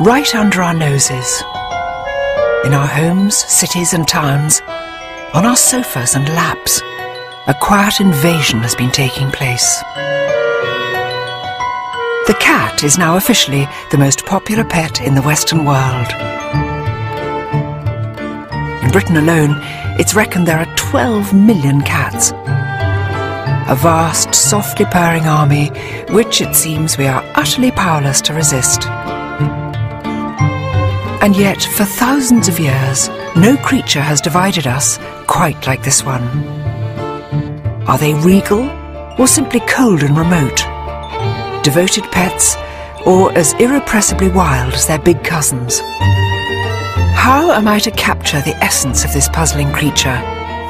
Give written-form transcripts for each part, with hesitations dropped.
right under our noses. In our homes, cities and towns, on our sofas and laps, a quiet invasion has been taking place. The cat is now officially the most popular pet in the Western world. In Britain alone, it's reckoned there are 12 million cats. A vast, softly purring army, which it seems we are utterly powerless to resist. And yet, for thousands of years, no creature has divided us quite like this one. Are they regal, or simply cold and remote? Devoted pets, or as irrepressibly wild as their big cousins? How am I to capture the essence of this puzzling creature,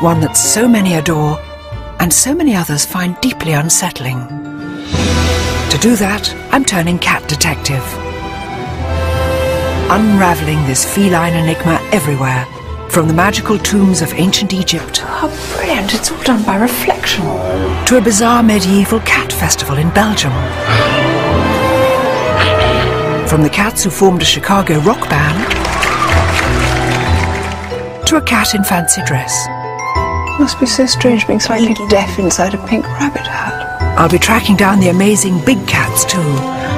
one that so many adore, and so many others find deeply unsettling? To do that, I'm turning cat detective. Unravelling this feline enigma everywhere, from the magical tombs of ancient Egypt. How brilliant, it's all done by reflection. To a bizarre medieval cat festival in Belgium. From the cats who formed a Chicago rock band, to a cat in fancy dress. Must be so strange being slightly deaf inside a pink rabbit hat. I'll be tracking down the amazing big cats too,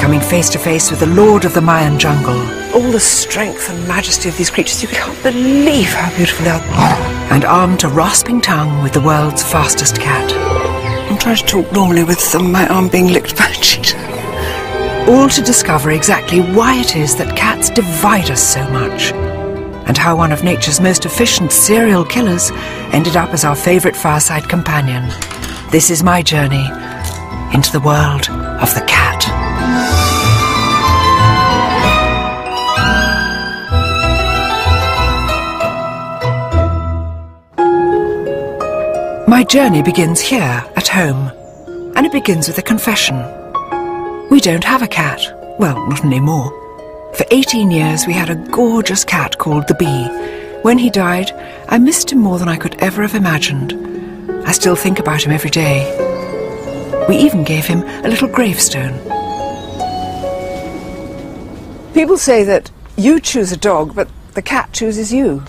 coming face to face with the lord of the Mayan jungle. All the strength and majesty of these creatures, you can't believe how beautiful they are. And armed to rasping tongue with the world's fastest cat. I'm trying to talk normally with my arm being licked by a cheetah. All to discover exactly why it is that cats divide us so much, and how one of nature's most efficient serial killers ended up as our favourite fireside companion. This is my journey into the world of the cat. My journey begins here, at home, and it begins with a confession. We don't have a cat. Well, not anymore. For 18 years we had a gorgeous cat called the Bee. When he died, I missed him more than I could ever have imagined. I still think about him every day. We even gave him a little gravestone. People say that you choose a dog, but the cat chooses you.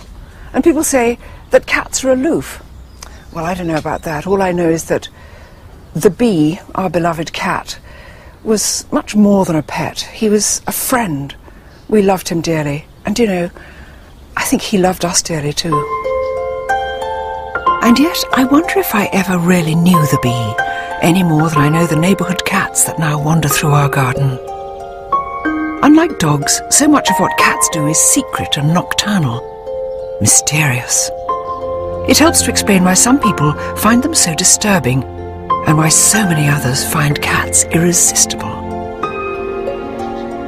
And people say that cats are aloof. Well, I don't know about that. All I know is that the Bee, our beloved cat, was much more than a pet. He was a friend. We loved him dearly. And, you know, I think he loved us dearly too. And yet, I wonder if I ever really knew the Bee, any more than I know the neighbourhood cats that now wander through our garden. Unlike dogs, so much of what cats do is secret and nocturnal, mysterious. It helps to explain why some people find them so disturbing, and why so many others find cats irresistible.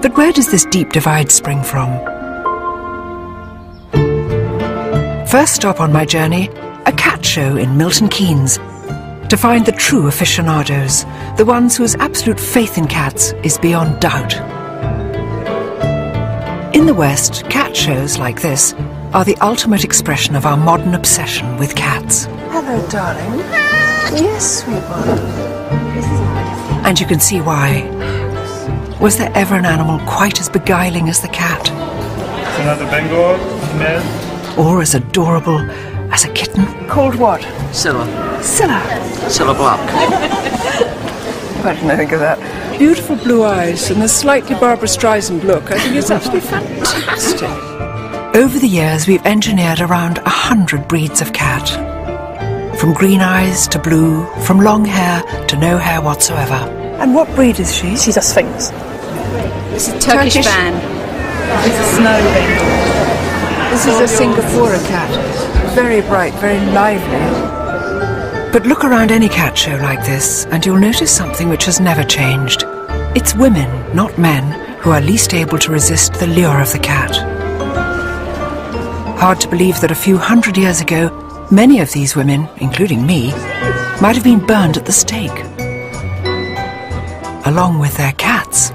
But where does this deep divide spring from? First stop on my journey, a cat show in Milton Keynes, to find the true aficionados, the ones whose absolute faith in cats is beyond doubt. In the West, cat shows like this are the ultimate expression of our modern obsession with cats. Hello, darling. Yes, sweet one. And you can see why. Was there ever an animal quite as beguiling as the cat? Another Bengal female. Or as adorable as a kitten? Called what? Scylla. Scylla. Scylla Black. I didn't think of that. Beautiful blue eyes and a slightly Barbara Streisand look. I think it's absolutely fantastic. Over the years, we've engineered around 100 breeds of cat. From green eyes to blue, from long hair to no hair whatsoever. And what breed is she? She's a Sphinx. It's a Turkish fan. It's a snow Bengal. This is a Singapore cat. Very bright, very lively. But look around any cat show like this, and you'll notice something which has never changed. It's women, not men, who are least able to resist the lure of the cat. Hard to believe that a few hundred years ago, many of these women, including me, might have been burned at the stake, along with their cats.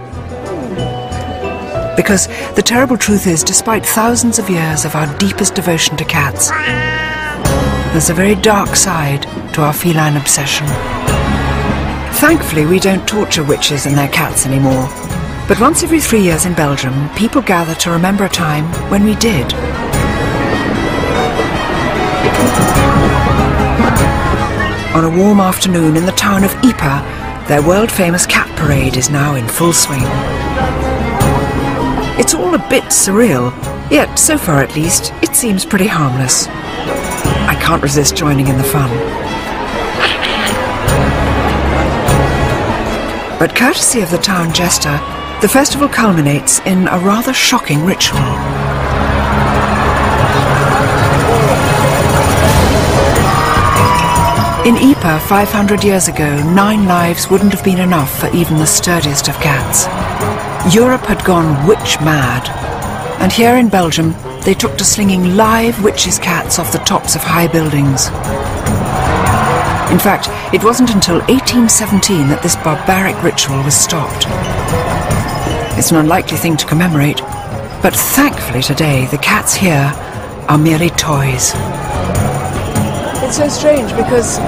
Because the terrible truth is, despite thousands of years of our deepest devotion to cats, there's a very dark side to our feline obsession. Thankfully, we don't torture witches and their cats anymore. But once every 3 years in Belgium, people gather to remember a time when we did. On a warm afternoon in the town of Ypres, their world-famous cat parade is now in full swing. It's all a bit surreal, yet so far at least, it seems pretty harmless. I can't resist joining in the fun. But courtesy of the town jester, the festival culminates in a rather shocking ritual. In Ypres 500 years ago, 9 lives wouldn't have been enough for even the sturdiest of cats. Europe had gone witch mad, and here in Belgium they took to slinging live witches' cats off the tops of high buildings. In fact, it wasn't until 1817 that this barbaric ritual was stopped. It's an unlikely thing to commemorate, but thankfully today the cats here are merely toys. It's so strange because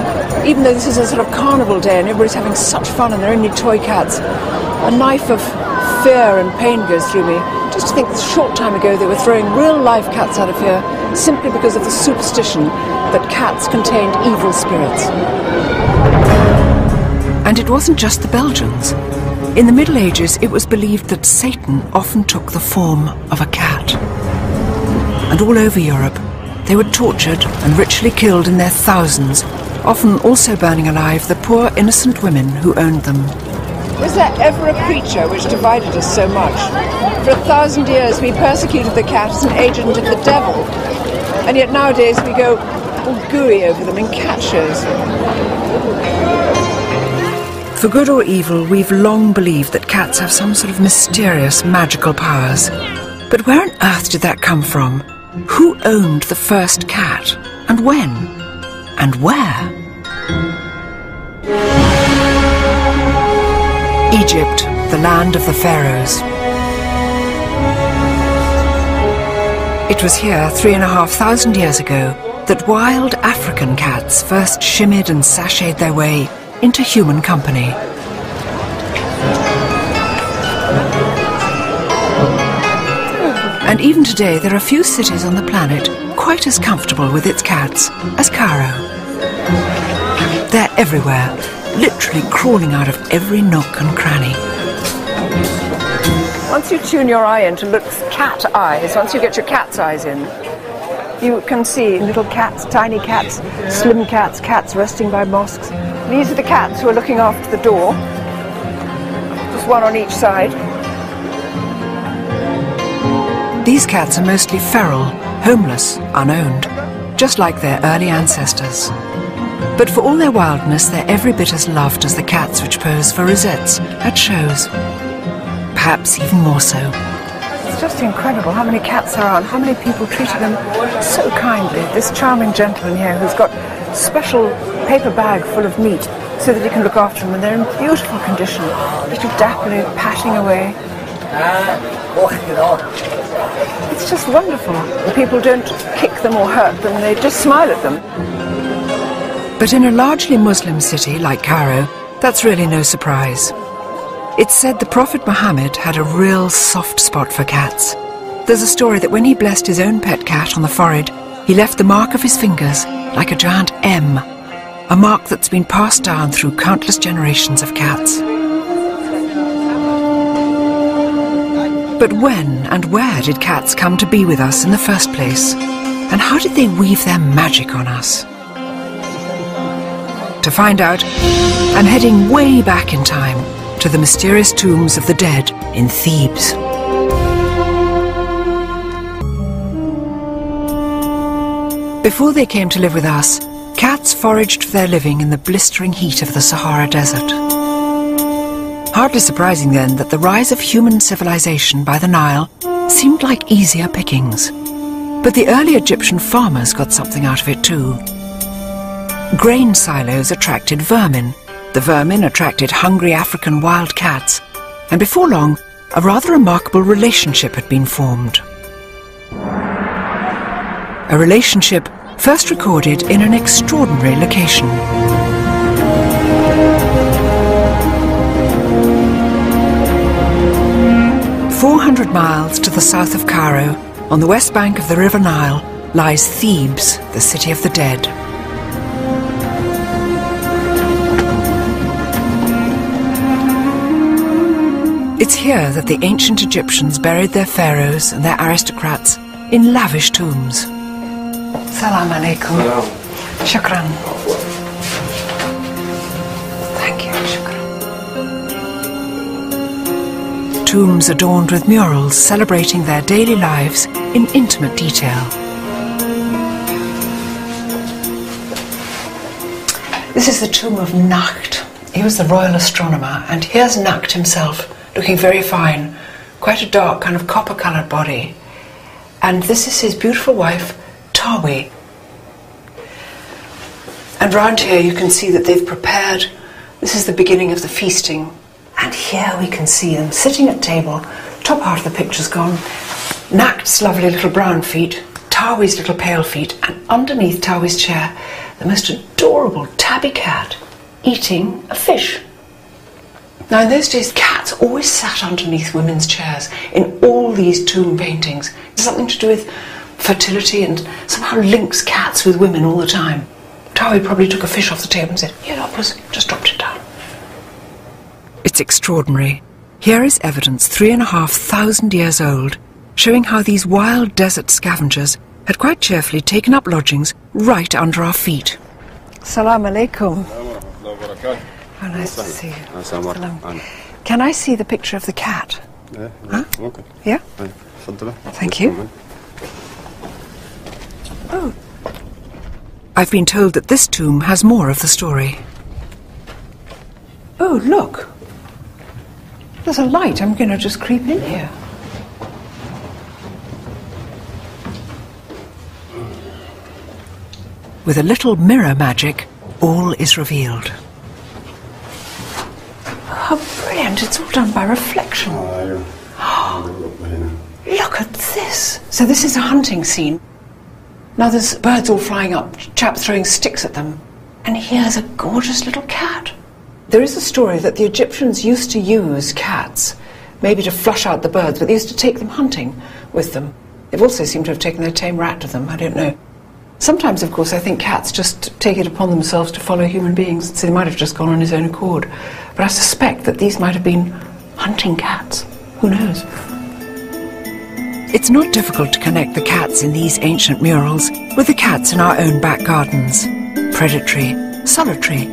even though this is a sort of carnival day and everybody's having such fun and they're only toy cats, a knife of fear and pain goes through me just to think that a short time ago they were throwing real live cats out of here simply because of the superstition that cats contained evil spirits. And it wasn't just the Belgians. In the Middle Ages, it was believed that Satan often took the form of a cat. And all over Europe, they were tortured and ritually killed in their thousands, often also burning alive the poor innocent women who owned them. Was there ever a creature which divided us so much? For 1,000 years we persecuted the cat as an agent of the devil, and yet nowadays we go all gooey over them in cat shows. For good or evil, we've long believed that cats have some sort of mysterious magical powers. But where on earth did that come from? Who owned the first cat? And when? And where? Egypt, the land of the pharaohs. It was here 3,500 years ago that wild African cats first shimmied and sashayed their way into human company. And even today there are few cities on the planet quite as comfortable with its cats as Cairo. They're everywhere, literally crawling out of every nook and cranny. Once you tune your eye into cat eyes, once you get your cat's eyes in, you can see little cats, tiny cats, slim cats, cats resting by mosques. These are the cats who are looking after the door, just one on each side. These cats are mostly feral, homeless, unowned, just like their early ancestors. But for all their wildness, they're every bit as loved as the cats which pose for rosettes at shows. Perhaps even more so. It's just incredible how many cats there are and how many people treated them so kindly. This charming gentleman here who's got a special paper bag full of meat so that he can look after them, and they're in beautiful condition, little dapperly patting away. It's just wonderful. The people don't kick them or hurt them, they just smile at them. But in a largely Muslim city like Cairo, that's really no surprise. It's said the Prophet Muhammad had a real soft spot for cats. There's a story that when he blessed his own pet cat on the forehead, he left the mark of his fingers like a giant M, a mark that's been passed down through countless generations of cats. But when and where did cats come to be with us in the first place? And how did they weave their magic on us? To find out, I'm heading way back in time to the mysterious tombs of the dead in Thebes. Before they came to live with us, cats foraged for their living in the blistering heat of the Sahara Desert. Hardly surprising then that the rise of human civilization by the Nile seemed like easier pickings. But the early Egyptian farmers got something out of it too. Grain silos attracted vermin. The vermin attracted hungry African wild cats. And before long, a rather remarkable relationship had been formed. A relationship first recorded in an extraordinary location. 400 miles to the south of Cairo, on the west bank of the River Nile, lies Thebes, the city of the dead. It's here that the ancient Egyptians buried their pharaohs and their aristocrats in lavish tombs. Salam alaikum. Shukran. Thank you, shukran. Tombs adorned with murals celebrating their daily lives in intimate detail. This is the tomb of Nakht. He was the royal astronomer, and here's Nakht himself, looking very fine, quite a dark kind of copper-coloured body. And this is his beautiful wife, Tawi. And round here you can see that they've prepared, this is the beginning of the feasting. And here we can see them sitting at table, top part of the picture's gone, Nakht's lovely little brown feet, Tawi's little pale feet, and underneath Tawi's chair, the most adorable tabby cat eating a fish. Now in those days, cats always sat underneath women's chairs in all these tomb paintings. It's something to do with fertility and somehow links cats with women all the time. Tawi probably took a fish off the table and said, "Here, Oppers," just dropped it down. It's extraordinary. Here is evidence 3,500 years old, showing how these wild desert scavengers had quite cheerfully taken up lodgings right under our feet. Salam alaikum. Oh, nice to see you. Salam. Can I see the picture of the cat? Huh? Okay. Yeah? Thank you. Oh. I've been told that this tomb has more of the story. Oh, look. There's a light. I'm going to just creep in here. With a little mirror magic, all is revealed. How brilliant. It's all done by reflection. Look at this. So this is a hunting scene. Now there's birds all flying up, chaps throwing sticks at them. And here's a gorgeous little cat. There is a story that the Egyptians used to use cats, maybe to flush out the birds, but they used to take them hunting with them. They've also seemed to have taken their tame rat with them, I don't know. Sometimes, of course, I think cats just take it upon themselves to follow human beings, so they might have just gone on his own accord. But I suspect that these might have been hunting cats. Who knows? It's not difficult to connect the cats in these ancient murals with the cats in our own back gardens. Predatory, solitary,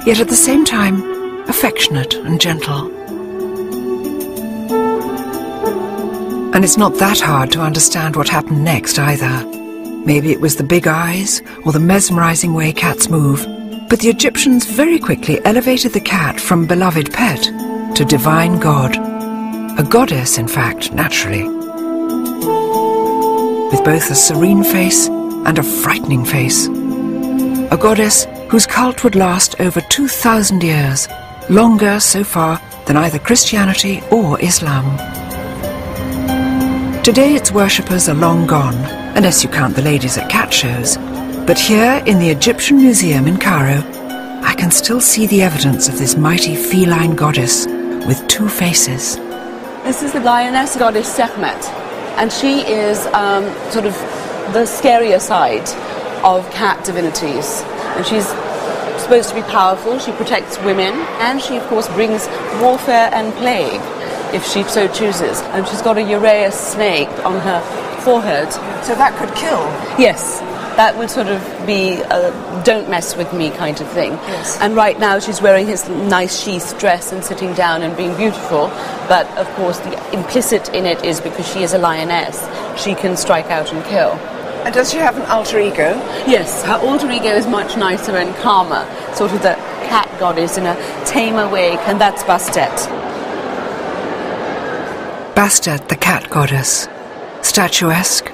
yet at the same time affectionate and gentle. And it's not that hard to understand what happened next either. Maybe it was the big eyes or the mesmerizing way cats move, but the Egyptians very quickly elevated the cat from beloved pet to divine god. A goddess, in fact, naturally. With both a serene face and a frightening face. A goddess whose cult would last over 2,000 years, longer so far than either Christianity or Islam. Today its worshippers are long gone, unless you count the ladies at cat shows. But here in the Egyptian Museum in Cairo, I can still see the evidence of this mighty feline goddess with two faces. This is the lioness goddess Sekhmet, and she is sort of the scarier side of cat divinities. And she's supposed to be powerful, she protects women, and she of course brings warfare and plague, if she so chooses. And she's got a Uraeus snake on her forehead. So that could kill? Yes, that would sort of be a don't mess with me kind of thing. Yes. And right now she's wearing his nice sheath dress and sitting down and being beautiful, but of course the implicit in it is because she is a lioness, she can strike out and kill. And does she have an alter ego? Yes, her alter ego is much nicer and calmer, sort of the cat goddess in a tamer way, and that's Bastet. Bastet, the cat goddess. Statuesque,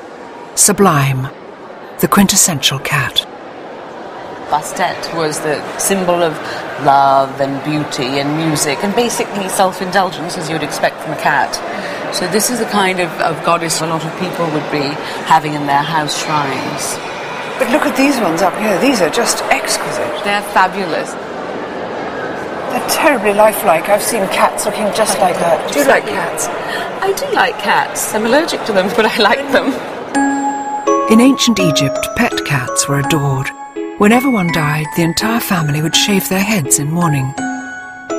sublime, the quintessential cat. Bastet was the symbol of love and beauty and music and basically self-indulgence, as you would expect from a cat. So this is the kind of goddess a lot of people would be having in their house shrines. But look at these ones up here. These are just exquisite. They're fabulous. They're terribly lifelike. I've seen cats looking just like that. Do you like cats? I do like cats. I'm allergic to them, but I like them. In ancient Egypt, pet cats were adored. Whenever one died, the entire family would shave their heads in mourning.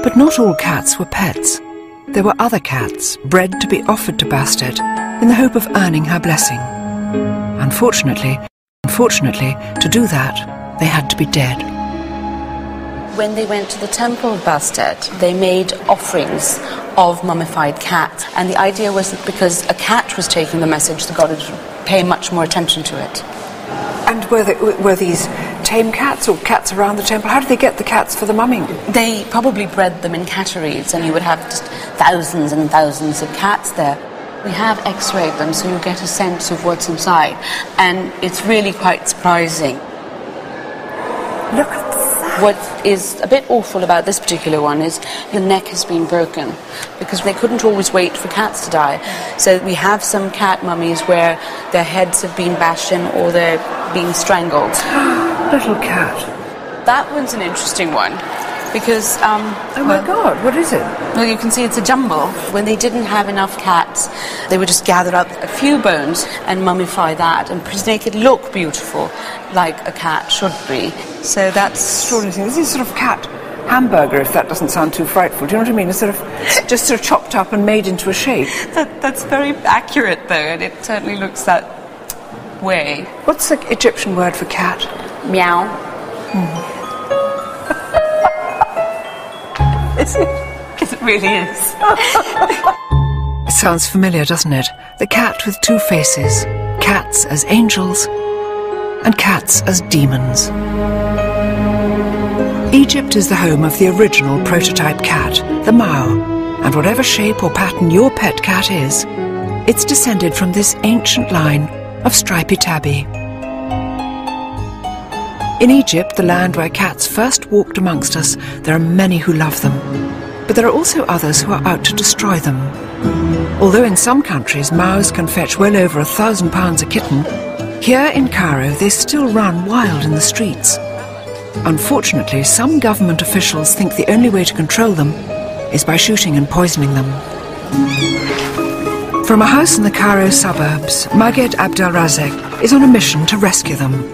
But not all cats were pets. There were other cats, bred to be offered to Bastet in the hope of earning her blessing. Unfortunately, to do that, they had to be dead. When they went to the temple of Bastet, they made offerings of mummified cats. And the idea was that because a cat was taking the message, the god would pay much more attention to it. And were these tame cats or cats around the temple? How did they get the cats for the mumming? They probably bred them in catteries, and you would have just thousands and thousands of cats there. We have x-rayed them, so you get a sense of what's inside. And it's really quite surprising. Look at that. What is a bit awful about this particular one is the neck has been broken because they couldn't always wait for cats to die. So we have some cat mummies where their heads have been bashed in or they're being strangled. Little cat. That one's an interesting one because... oh my God, what is it? Well, you can see it's a jumble. When they didn't have enough cats, they would just gather up a few bones and mummify that and make it look beautiful, like a cat should be. So that's... Extraordinary thing. This is sort of cat hamburger, if that doesn't sound too frightful. Do you know what I mean? It's sort of just sort of chopped up and made into a shape. That's very accurate, though, and it certainly looks that way. What's the Egyptian word for cat? Meow. It really is. It sounds familiar, doesn't it? The cat with two faces. Cats as angels and cats as demons. Egypt is the home of the original prototype cat, the Mao, and whatever shape or pattern your pet cat is, it's descended from this ancient line of stripy tabby. In Egypt, the land where cats first walked amongst us, there are many who love them, but there are also others who are out to destroy them. Although in some countries Maos can fetch well over £1,000 a kitten, here in Cairo they still run wild in the streets. Unfortunately, some government officials think the only way to control them is by shooting and poisoning them. From a house in the Cairo suburbs, Maged Abdelrazek is on a mission to rescue them.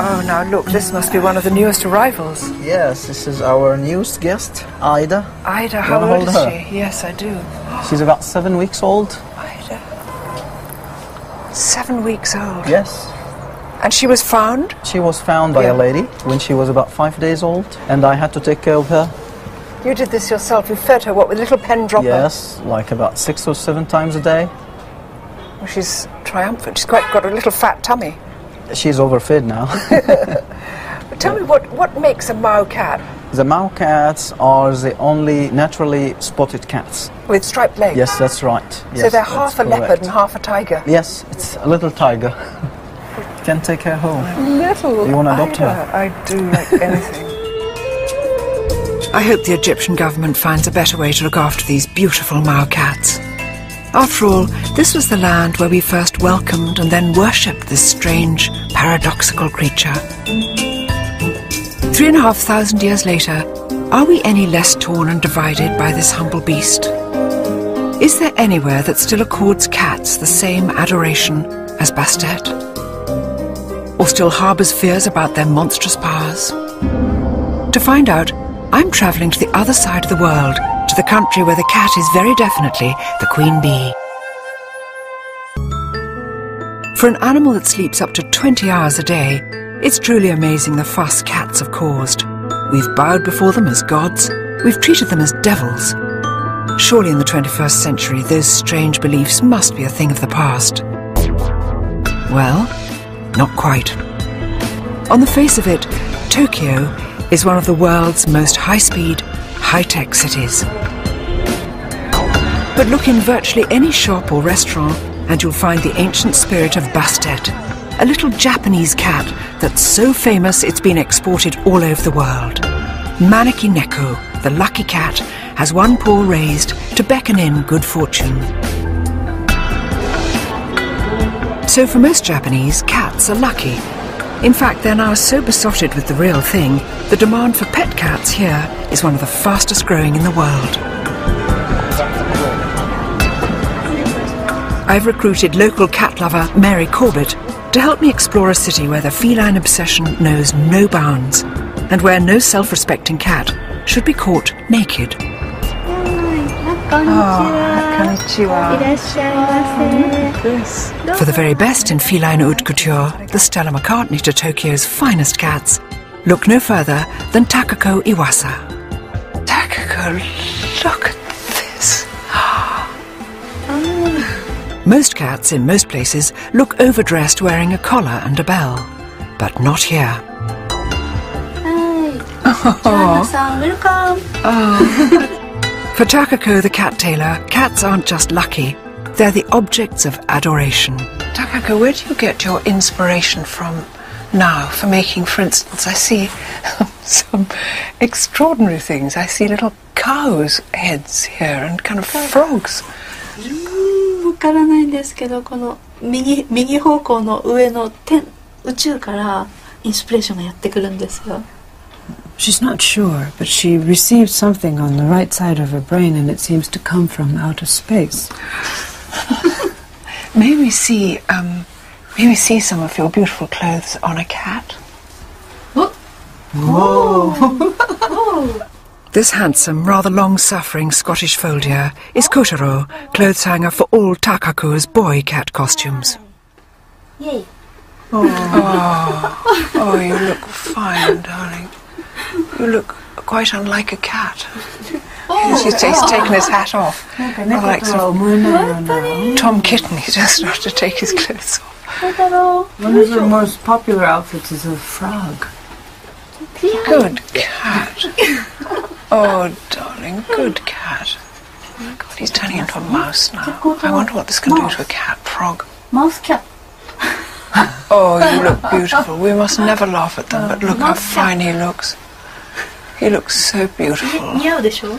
Oh, now look, this must be one of the newest arrivals. Yes, this is our newest guest, Ida. Ida, how old is she? Yes, I do. She's about 7 weeks old. Ida. 7 weeks old? Yes. And she was found? She was found by a lady when she was about 5 days old, and I had to take care of her. You did this yourself? You fed her, what, with a little pen dropper? Yes, like about 6 or 7 times a day. Well, she's triumphant. She's quite got a little fat tummy. She's overfed now. But tell me, what makes a Mao cat? The Mao cats are the only naturally spotted cats. With striped legs? Yes, that's right. Yes, so they're half a leopard and half a tiger? Yes, it's a little tiger. You can take her home. Little You want to adopt Ida. her? I do, like anything. I hope the Egyptian government finds a better way to look after these beautiful Mao cats. After all, this was the land where we first welcomed and then worshipped this strange, paradoxical creature. 3,500 years later, are we any less torn and divided by this humble beast? Is there anywhere that still accords cats the same adoration as Bastet? Or still harbours fears about their monstrous powers? To find out, I'm travelling to the other side of the world, to the country where the cat is very definitely the queen bee. For an animal that sleeps up to 20 hours a day, it's truly amazing the fuss cats have caused. We've bowed before them as gods, we've treated them as devils. Surely in the 21st century, those strange beliefs must be a thing of the past. Well, not quite. On the face of it, Tokyo is one of the world's most high-speed, high-tech cities. But look in virtually any shop or restaurant and you'll find the ancient spirit of Bastet, a little Japanese cat that's so famous it's been exported all over the world. Maneki Neko, the lucky cat, has one paw raised to beckon in good fortune. So for most Japanese, cats are lucky. In fact, they're now so besotted with the real thing, the demand for pet cats here is one of the fastest growing in the world. I've recruited local cat lover Mary Corbett to help me explore a city where the feline obsession knows no bounds and where no self-respecting cat should be caught naked. For the very best in feline haute couture, the Stella McCartney to Tokyo's finest cats, look no further than Takako Iwasa. Takako, look at this. Most cats in most places look overdressed wearing a collar and a bell, but not here. Welcome. For Takako the cat tailor, cats aren't just lucky, they're the objects of adoration. Takako, where do you get your inspiration from now for making, for instance, I see some extraordinary things. I see little cows' heads here and kind of frogs. わからないんですけど、この右方向の上の宇宙からインスピレーションがやってくるんですよ。 She's not sure, but she received something on the right side of her brain and it seems to come from outer space. May we see some of your beautiful clothes on a cat? Whoa! This handsome, rather long-suffering Scottish foldier is Kotaro, clothes hanger for all Takako's boy cat costumes. Yay! Oh, you look fine, darling. You look quite unlike a cat. He's taken his hat off. Like Tom Kitten, he doesn't have to take his clothes off. One of her most popular outfits is a frog. Good cat. Oh, darling, good cat. God, he's turning into a mouse now. I wonder what this can do to a cat. Frog. Mouse cat. Oh, you look beautiful. We must never laugh at them, but look how fine he looks. He looks so beautiful. 似合うでしょ?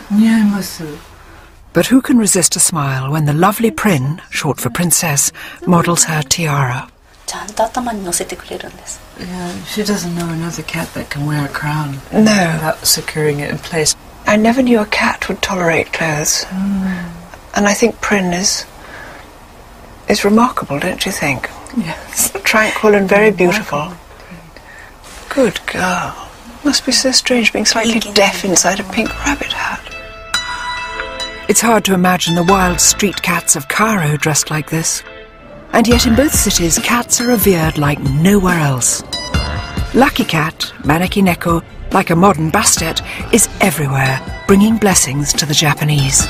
But who can resist a smile when the lovely Prin, short for princess, models her tiara? ちゃんと頭に乗せてくれるんです。 Yeah, she doesn't know another cat that can wear a crown No. without securing it in place. I never knew a cat would tolerate clothes. And I think Prin is remarkable, don't you think? Yes. Tranquil and very beautiful. Good girl. Must be so strange being slightly deaf inside a pink rabbit hat. It's hard to imagine the wild street cats of Cairo dressed like this. And yet in both cities, cats are revered like nowhere else. Lucky Cat, Maneki Neko, like a modern Bastet, is everywhere, bringing blessings to the Japanese.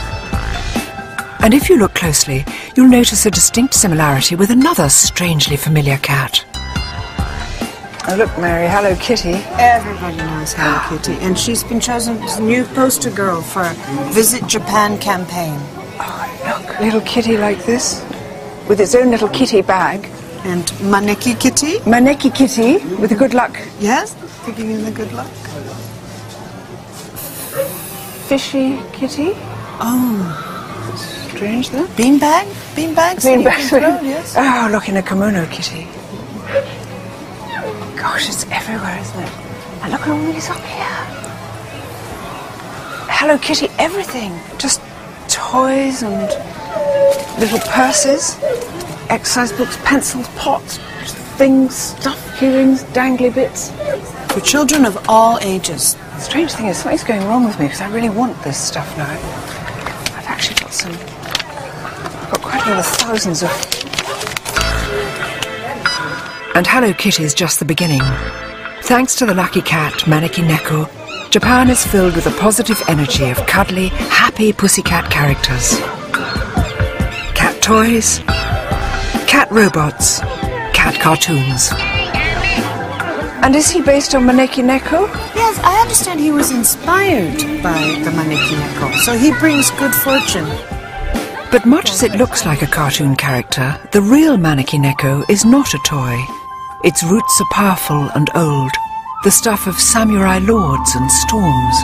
And if you look closely, you'll notice a distinct similarity with another strangely familiar cat. Oh, look, Mary, Hello Kitty. Everybody knows Hello Kitty, and she's been chosen as the new poster girl for Visit Japan campaign. Oh, look, little kitty like this, with its own little kitty bag. And Maneki Kitty? Maneki Kitty, with the good luck. Yes, giving you the good luck. Fishy Kitty. Oh, Strange, though. beanbag? Beanbags? Beanbag. Yes. Oh, look, in a kimono kitty. Gosh, it's everywhere, isn't it? And look at all these up here. Hello Kitty, everything. Just toys and little purses, exercise books, pencils, pots, things, stuff, earrings, dangly bits. For children of all ages. The strange thing is, something's going wrong with me because I really want this stuff now. I've actually got quite a lot of thousands of... And Hello Kitty's just the beginning. Thanks to the Lucky Cat, Maneki Neko, Japan is filled with the positive energy of cuddly, happy pussycat characters. Cat toys, cat robots, cat cartoons. And is he based on Maneki Neko? Yes, I understand he was inspired by the Maneki Neko, so he brings good fortune. But much as it looks like a cartoon character, the real Maneki Neko is not a toy. Its roots are powerful and old, the stuff of samurai lords and storms.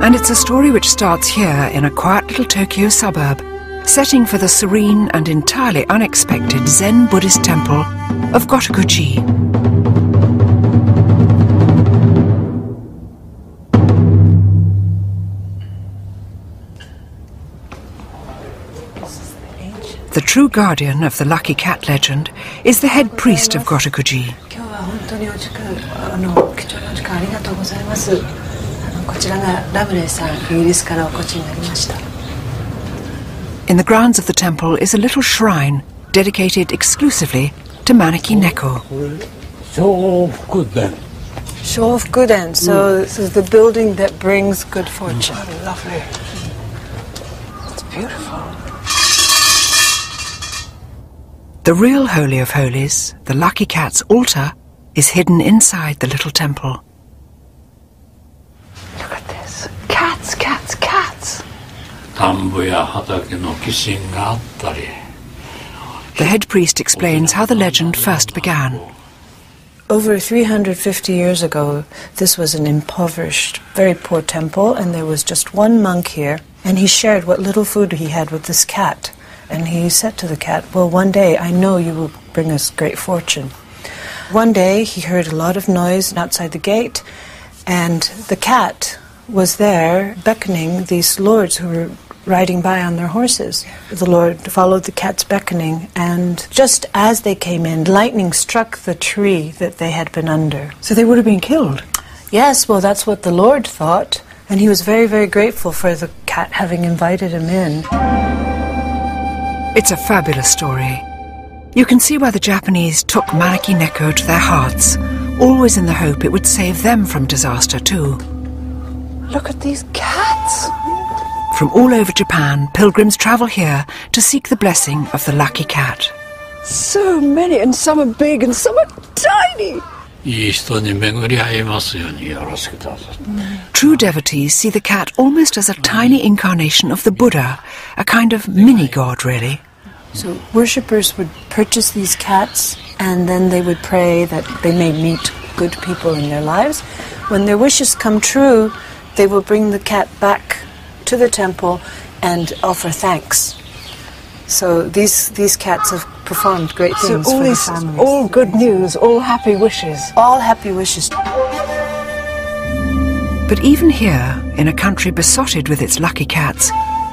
And it's a story which starts here in a quiet little Tokyo suburb, setting for the serene and entirely unexpected Zen Buddhist temple of Gotokuchi. The true guardian of the lucky cat legend is the head priest of Gotokuji. In the grounds of the temple is a little shrine dedicated exclusively to Maneki Neko. Show of good end. So this is the building that brings good fortune. Oh, lovely. It's beautiful. The real Holy of Holies, the Lucky Cat's altar, is hidden inside the little temple. Look at this. Cats, cats, cats. The head priest explains how the legend first began. Over 350 years ago, this was an impoverished, very poor temple, and there was just one monk here, and he shared what little food he had with this cat. And he said to the cat, well, one day I know you will bring us great fortune. One day he heard a lot of noise outside the gate, and the cat was there beckoning these lords who were riding by on their horses. The Lord followed the cat's beckoning, and just as they came in, lightning struck the tree that they had been under. So they would have been killed? Yes, well, that's what the Lord thought, and he was very, very grateful for the cat having invited him in. It's a fabulous story. You can see why the Japanese took Maneki Neko to their hearts, always in the hope it would save them from disaster too. Look at these cats. From all over Japan, pilgrims travel here to seek the blessing of the lucky cat. So many, and some are big and some are tiny. True devotees see the cat almost as a tiny incarnation of the Buddha, a kind of mini-god, really. So worshippers would purchase these cats, and then they would pray that they may meet good people in their lives. When their wishes come true, they will bring the cat back to the temple and offer thanks. So these cats have performed great things for the families. All good news, all happy wishes. All happy wishes. But even here, in a country besotted with its lucky cats,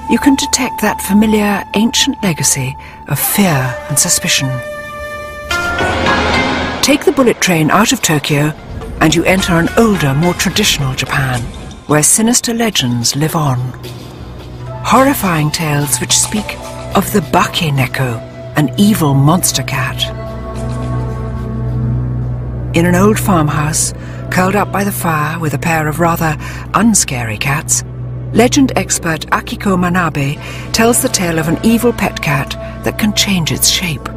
you can detect that familiar ancient legacy of fear and suspicion. Take the bullet train out of Tokyo and you enter an older, more traditional Japan, where sinister legends live on. Horrifying tales which speak of the Bake Neko, an evil monster cat. In an old farmhouse, curled up by the fire with a pair of rather unscary cats, legend expert Akiko Manabe tells the tale of an evil pet cat that can change its shape.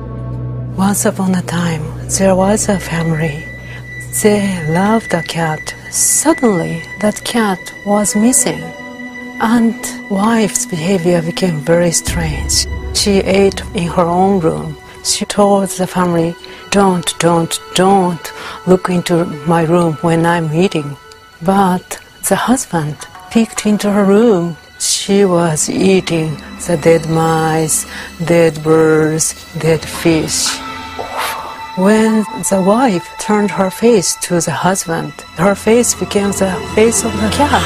Once upon a time, there was a family. They loved a cat. Suddenly, that cat was missing, and wife's behavior became very strange. She ate in her own room. She told the family, don't look into my room when I'm eating. But the husband peeked into her room. She was eating the dead mice, dead birds, dead fish. When the wife turned her face to the husband, her face became the face of the cat.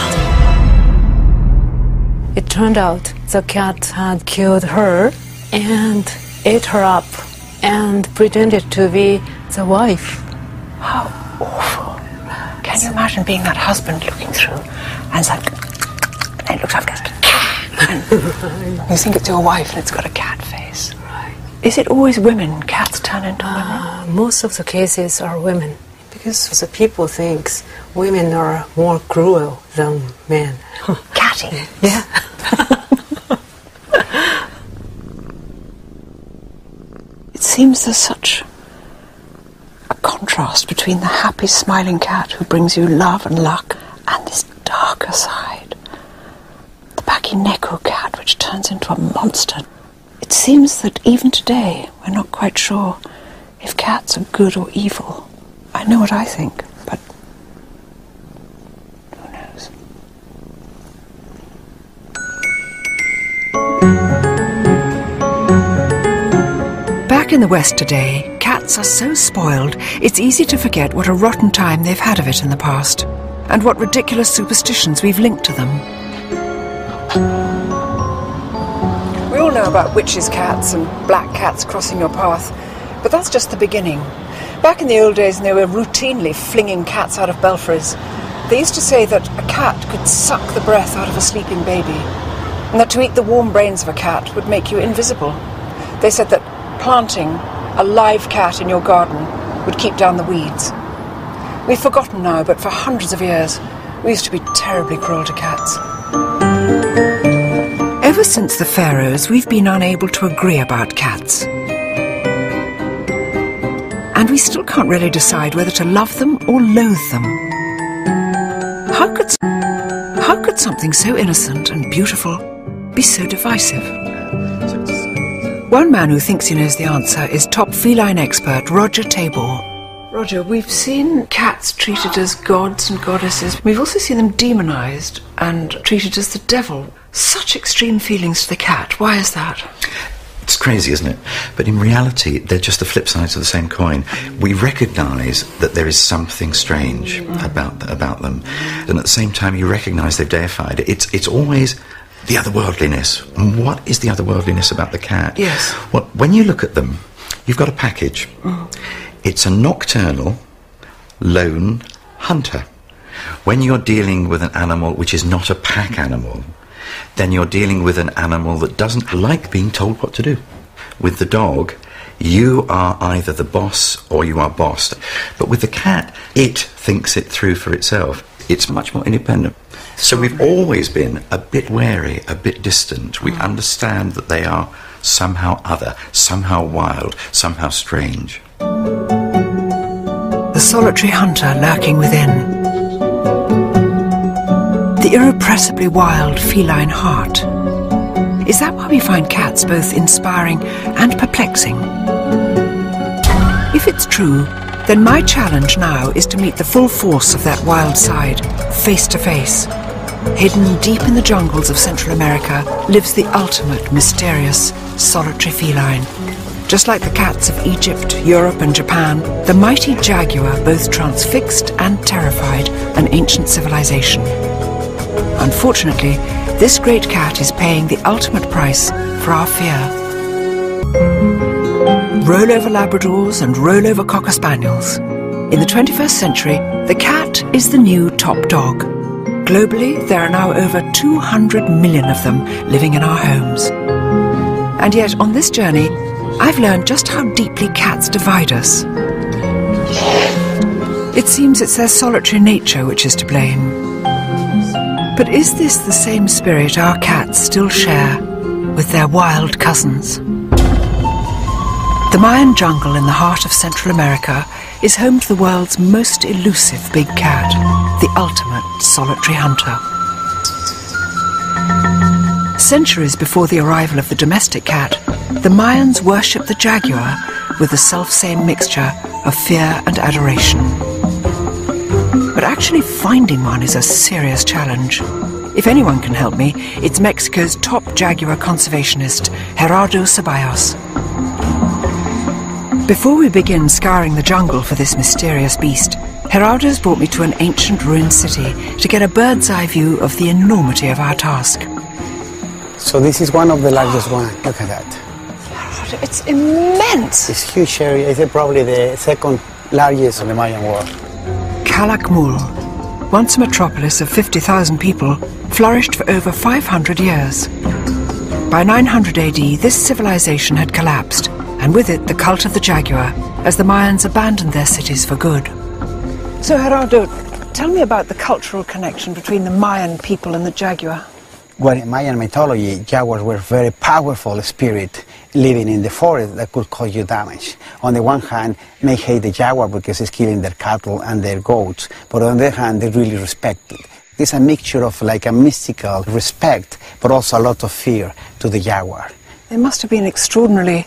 It turned out the cat had killed her and ate her up and pretended to be the wife. How awful. Can you imagine being that husband looking through and it's like, and it looks like a cat. And you think it's your wife and it's got a cat face. Right. Is it always women? Cats turn into women? Most of the cases are women, because the people think women are more cruel than men. Catty. Yeah. It seems there's such a contrast between the happy, smiling cat who brings you love and luck and this darker side. The Bake Neko cat, which turns into a monster. It seems that even today, we're not quite sure if cats are good or evil. I know what I think, but who knows? Back in the West today, cats are so spoiled, it's easy to forget what a rotten time they've had of it in the past, and what ridiculous superstitions we've linked to them. We all all know about witches' cats and black cats crossing your path, but that's just the beginning. Back in the old days, when they were routinely flinging cats out of belfries, they used to say that a cat could suck the breath out of a sleeping baby, and that to eat the warm brains of a cat would make you invisible. They said that planting a live cat in your garden would keep down the weeds. We've forgotten now, but for hundreds of years, we used to be terribly cruel to cats. Ever since the pharaohs, we've been unable to agree about cats. And we still can't really decide whether to love them or loathe them. How could something so innocent and beautiful be so divisive? One man who thinks he knows the answer is top feline expert Roger Tabor. Roger, we've seen cats treated as gods and goddesses. We've also seen them demonised and treated as the devil. Such extreme feelings to the cat. Why is that? It's crazy, isn't it? But in reality, they're just the flip sides of the same coin. We recognise that there is something strange about them, and at the same time, you recognise they've deified it. It's always the otherworldliness. And what is the otherworldliness about the cat? Yes. Well, when you look at them, you've got a package. It's a nocturnal, lone hunter. When you're dealing with an animal which is not a pack animal, then you're dealing with an animal that doesn't like being told what to do. With the dog, you are either the boss or you are bossed. But with the cat, it thinks it through for itself. It's much more independent. So we've always been a bit wary, a bit distant. We understand that they are somehow other, somehow wild, somehow strange. The solitary hunter lurking within. The irrepressibly wild feline heart. Is that why we find cats both inspiring and perplexing? If it's true, then my challenge now is to meet the full force of that wild side, face to face. Hidden deep in the jungles of Central America lives the ultimate mysterious solitary feline. Just like the cats of Egypt, Europe and Japan, the mighty jaguar both transfixed and terrified an ancient civilization. Unfortunately, this great cat is paying the ultimate price for our fear. Rollover Labradors and rollover Cocker Spaniels. In the 21st century, the cat is the new top dog. Globally, there are now over 200 million of them living in our homes. And yet, on this journey, I've learned just how deeply cats divide us. It seems it's their solitary nature which is to blame. But is this the same spirit our cats still share with their wild cousins? The Mayan jungle in the heart of Central America is home to the world's most elusive big cat, the ultimate solitary hunter. Centuries before the arrival of the domestic cat, the Mayans worshipped the jaguar with the self-same mixture of fear and adoration. But actually finding one is a serious challenge. If anyone can help me, it's Mexico's top jaguar conservationist, Gerardo Ceballos. Before we begin scouring the jungle for this mysterious beast, Gerardo's brought me to an ancient ruined city to get a bird's eye view of the enormity of our task. So this is one of the largest ones. Look at that. Gerardo, it's immense. It's a huge area. It's probably the second largest in the Mayan world. Calakmul, once a metropolis of 50,000 people, flourished for over 500 years. By 900 AD, this civilization had collapsed, and with it the cult of the jaguar, as the Mayans abandoned their cities for good. So, Gerardo, tell me about the cultural connection between the Mayan people and the jaguar. Well, in Mayan mythology, jaguars were very powerful spirit living in the forest that could cause you damage. On the one hand, may hate the jaguar because it's killing their cattle and their goats, but on the other hand, they really respect it. It's a mixture of like a mystical respect, but also a lot of fear to the jaguar. They must have been extraordinarily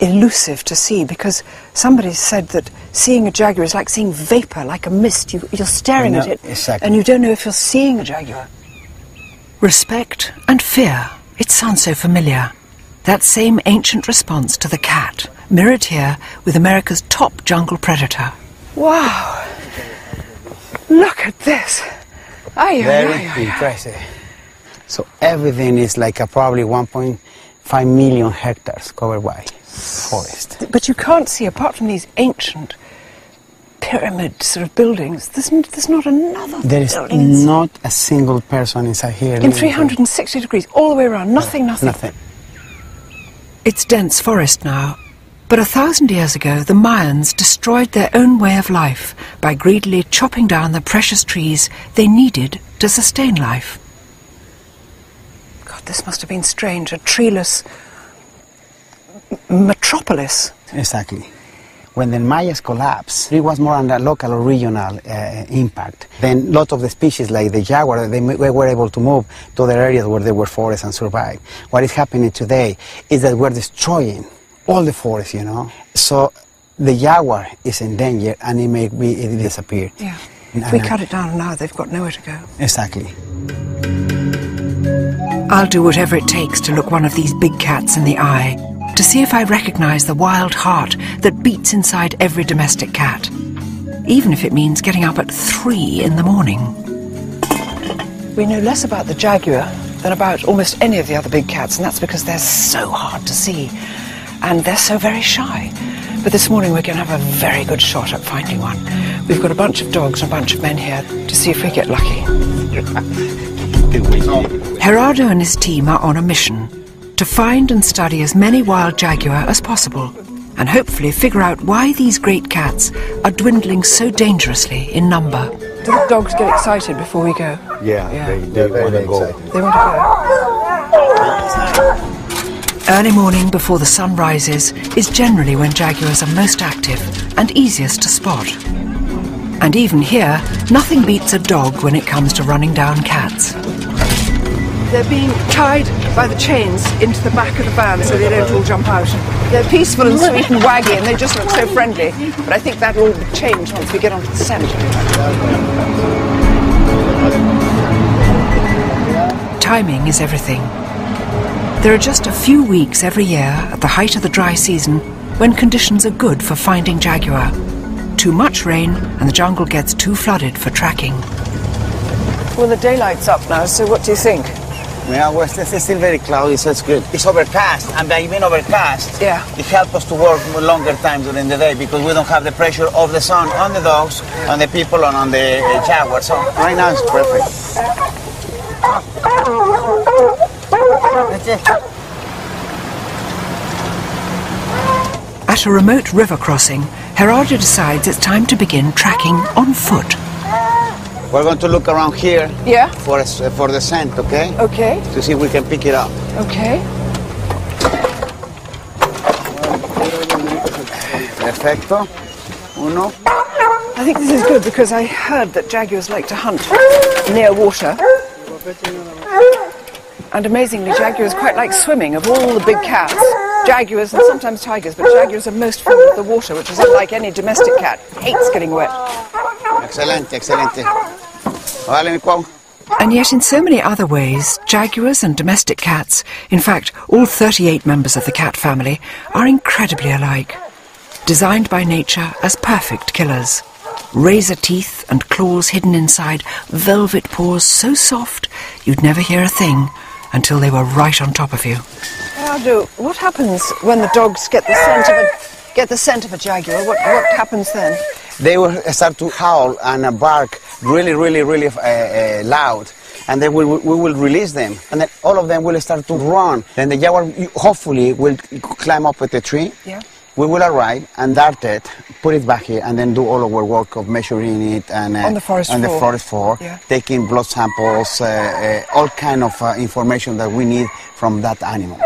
elusive to see, because somebody said that seeing a jaguar is like seeing vapor, like a mist. You're staring at it, exactly. And you don't know if you're seeing a jaguar. Respect and fear. It sounds so familiar. That same ancient response to the cat, mirrored here with America's top jungle predator. Wow! Look at this. Very impressive. So everything is like probably 1.5 million hectares covered by forest. But you can't see, apart from these ancient pyramid sort of buildings, there's not another There is building. not a single person inside here. In 360 degrees, all the way around, nothing. Nothing. It's dense forest now, but 1,000 years ago the Mayans destroyed their own way of life by greedily chopping down the precious trees they needed to sustain life. God, this must have been strange, a treeless metropolis. Exactly. When the Mayas collapsed, it was more on a local or regional impact. Then a lot of the species, like the jaguar, they were able to move to other areas where there were forests and survive. What is happening today is that we're destroying all the forests, you know. So the jaguar is in danger and it may disappear. Yeah. If we cut it down now, they've got nowhere to go. Exactly. I'll do whatever it takes to look one of these big cats in the eye, to see if I recognize the wild heart that beats inside every domestic cat, even if it means getting up at 3 in the morning. We know less about the jaguar than about almost any of the other big cats, and that's because they're so hard to see, and they're so very shy. But this morning we're going to have a very good shot at finding one. We've got a bunch of dogs and a bunch of men here to see if we get lucky. Gerardo and his team are on a mission to find and study as many wild jaguar as possible, and hopefully figure out why these great cats are dwindling so dangerously in number. Do the dogs get excited before we go? Yeah. They want to go. They want to go. Early morning before the sun rises is generally when jaguars are most active and easiest to spot. And even here, nothing beats a dog when it comes to running down cats. They're being tied by the chains into the back of the van so they don't all jump out. They're peaceful and sweet and waggy and they just look so friendly. But I think that'll all change once we get onto the scent. Timing is everything. There are just a few weeks every year at the height of the dry season when conditions are good for finding jaguar. Too much rain and the jungle gets too flooded for tracking. Well, the daylight's up now, so what do you think? Yeah, well, it's still very cloudy, so it's good. It's overcast, and by being overcast, yeah, it helps us to work longer time during the day because we don't have the pressure of the sun on the dogs, on the people, and on the jaguar. So right now it's perfect. That's it. At a remote river crossing, Gerardo decides it's time to begin tracking on foot. We're going to look around here, yeah, for the scent, okay? Okay. To see if we can pick it up. Okay. Perfecto. Uno. I think this is good because I heard that jaguars like to hunt near water. And amazingly, jaguars quite like swimming. Of all the big cats, jaguars and sometimes tigers, but jaguars are most fond of the water, which is unlike any domestic cat. Hates getting wet. Excelente, excelente. Vale, mi cuau. And yet in so many other ways, jaguars and domestic cats, in fact all 38 members of the cat family, are incredibly alike. Designed by nature as perfect killers. Razor teeth and claws hidden inside, velvet paws so soft you'd never hear a thing until they were right on top of you. Gerardo, what happens when the dogs get the scent of a jaguar? What happens then? They will start to howl and bark really loud, and then we will release them, and then all of them will start to run. Then the jaguar hopefully will climb up at the tree. Yeah. We will arrive and dart it, put it back here, and then do all our work of measuring it and on the forest floor, yeah, taking blood samples, all kind of information that we need from that animal.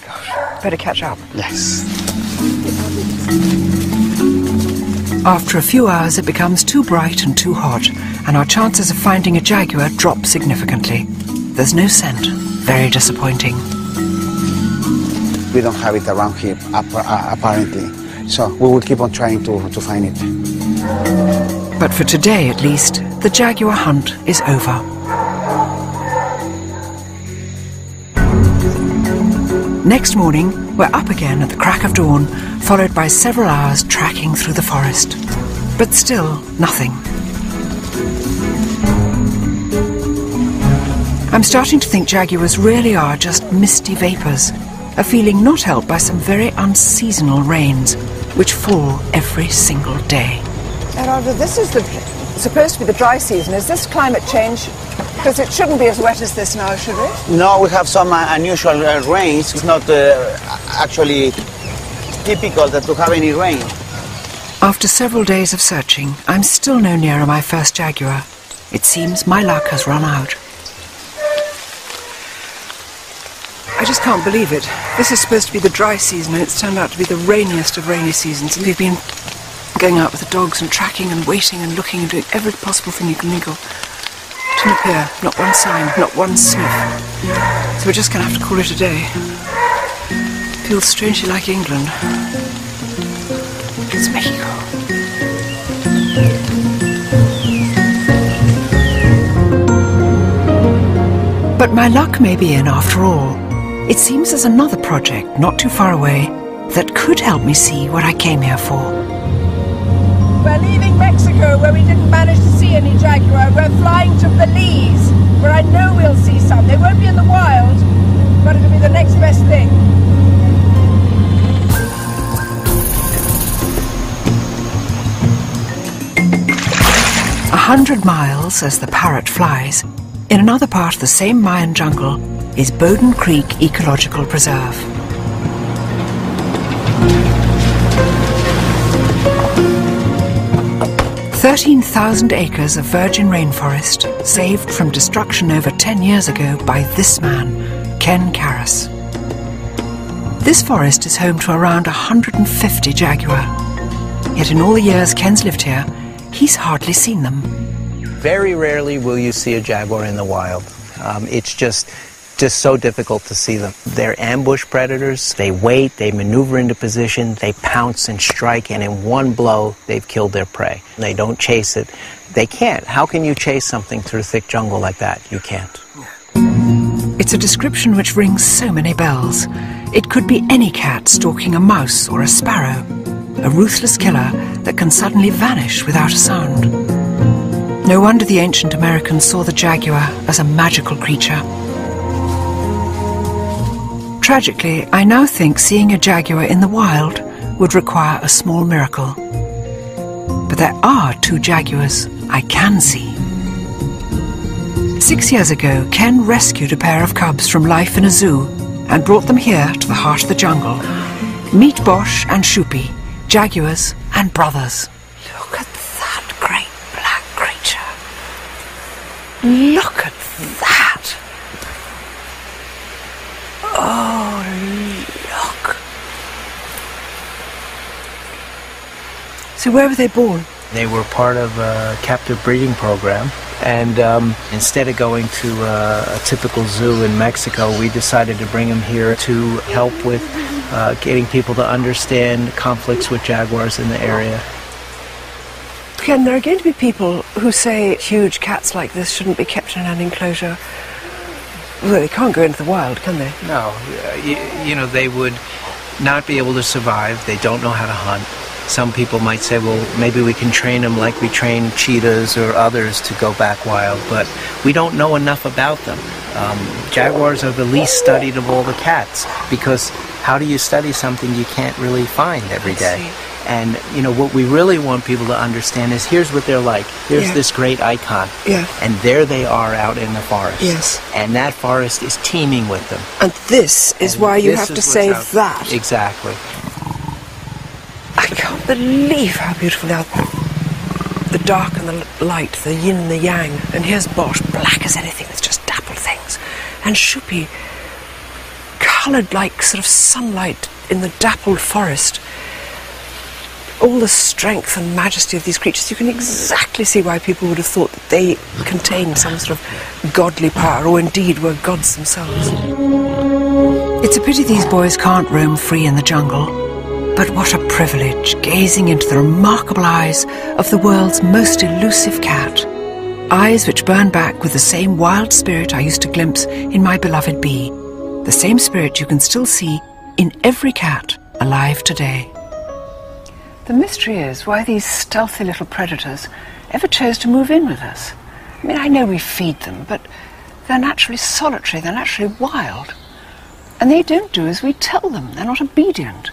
Gosh, better catch up. Yes. After a few hours it becomes too bright and too hot, and our chances of finding a jaguar drop significantly. There's no scent. Very disappointing. We don't have it around here, apparently. So we will keep on trying to find it. But for today, at least, the jaguar hunt is over. Next morning, we're up again at the crack of dawn, followed by several hours tracking through the forest. But still, nothing. I'm starting to think jaguars really are just misty vapours, a feeling not helped by some very unseasonal rains, which fall every single day. Gerardo, this is supposed to be the dry season. Is this climate change? Because it shouldn't be as wet as this now, should it? No, we have some unusual rains. It's not actually typical to have any rain. After several days of searching, I'm still no nearer my first jaguar. It seems my luck has run out. I just can't believe it. This is supposed to be the dry season and it's turned out to be the rainiest of rainy seasons. And we've been going out with the dogs and tracking and waiting and looking and doing every possible thing you can think of. Didn't appear, not one sign, not one sniff. So we're just going to have to call it a day. Feels strangely like England. It's Mexico. But my luck may be in after all. It seems there's another project not too far away that could help me see what I came here for. We're leaving Mexico, where we didn't manage to see any jaguar. We're flying to Belize, where I know we'll see some. They won't be in the wild, but it'll be the next best thing. A 100 miles as the parrot flies, in another part of the same Mayan jungle, is Bowden Creek Ecological Preserve. "13,000 acres of virgin rainforest saved from destruction over 10 years ago by this man, Ken Karras. This forest is home to around 150 jaguar. Yet in all the years Ken's lived here, he's hardly seen them. Very rarely will you see a jaguar in the wild. It's just so difficult to see them. They're ambush predators. They wait, they maneuver into position, they pounce and strike, and in one blow, they've killed their prey. They don't chase it. They can't. How can you chase something through thick jungle like that? You can't. It's a description which rings so many bells. It could be any cat stalking a mouse or a sparrow, a ruthless killer that can suddenly vanish without a sound. No wonder the ancient Americans saw the jaguar as a magical creature. Tragically, I now think seeing a jaguar in the wild would require a small miracle. But there are 2 jaguars I can see. 6 years ago, Ken rescued a pair of cubs from life in a zoo and brought them here to the heart of the jungle. Meet Bosch and Shupi, jaguars and brothers. Look at that great black creature. Look at that. Oh, look. So where were they born? They were part of a captive breeding program, and instead of going to a typical zoo in Mexico, we decided to bring them here to help with getting people to understand conflicts with jaguars in the area. Ken, there are going to be people who say huge cats like this shouldn't be kept in an enclosure. Well, they can't go into the wild, can they? No, you know, they would not be able to survive. They don't know how to hunt. Some people might say, well, maybe we can train them like we train cheetahs or others to go back wild, but we don't know enough about them. Jaguars are the least studied of all the cats, because how do you study something you can't really find every day? And, you know, what we really want people to understand is here's what they're like. Here's this great icon. And there they are out in the forest. And that forest is teeming with them. And this is why you have to save that. Exactly. I can't believe how beautiful they are. The dark and the light, the yin and the yang. And here's Bosch, black as anything with just dappled things. And Shupi, coloured like sort of sunlight in the dappled forest. All the strength and majesty of these creatures, you can exactly see why people would have thought that they contained some sort of godly power, or indeed were gods themselves. It's a pity these boys can't roam free in the jungle, but what a privilege gazing into the remarkable eyes of the world's most elusive cat. Eyes which burn back with the same wild spirit I used to glimpse in my beloved bee. The same spirit you can still see in every cat alive today. The mystery is why these stealthy little predators ever chose to move in with us. I mean, I know we feed them, but They're naturally solitary, they're naturally wild. And they don't do as we tell them, they're not obedient.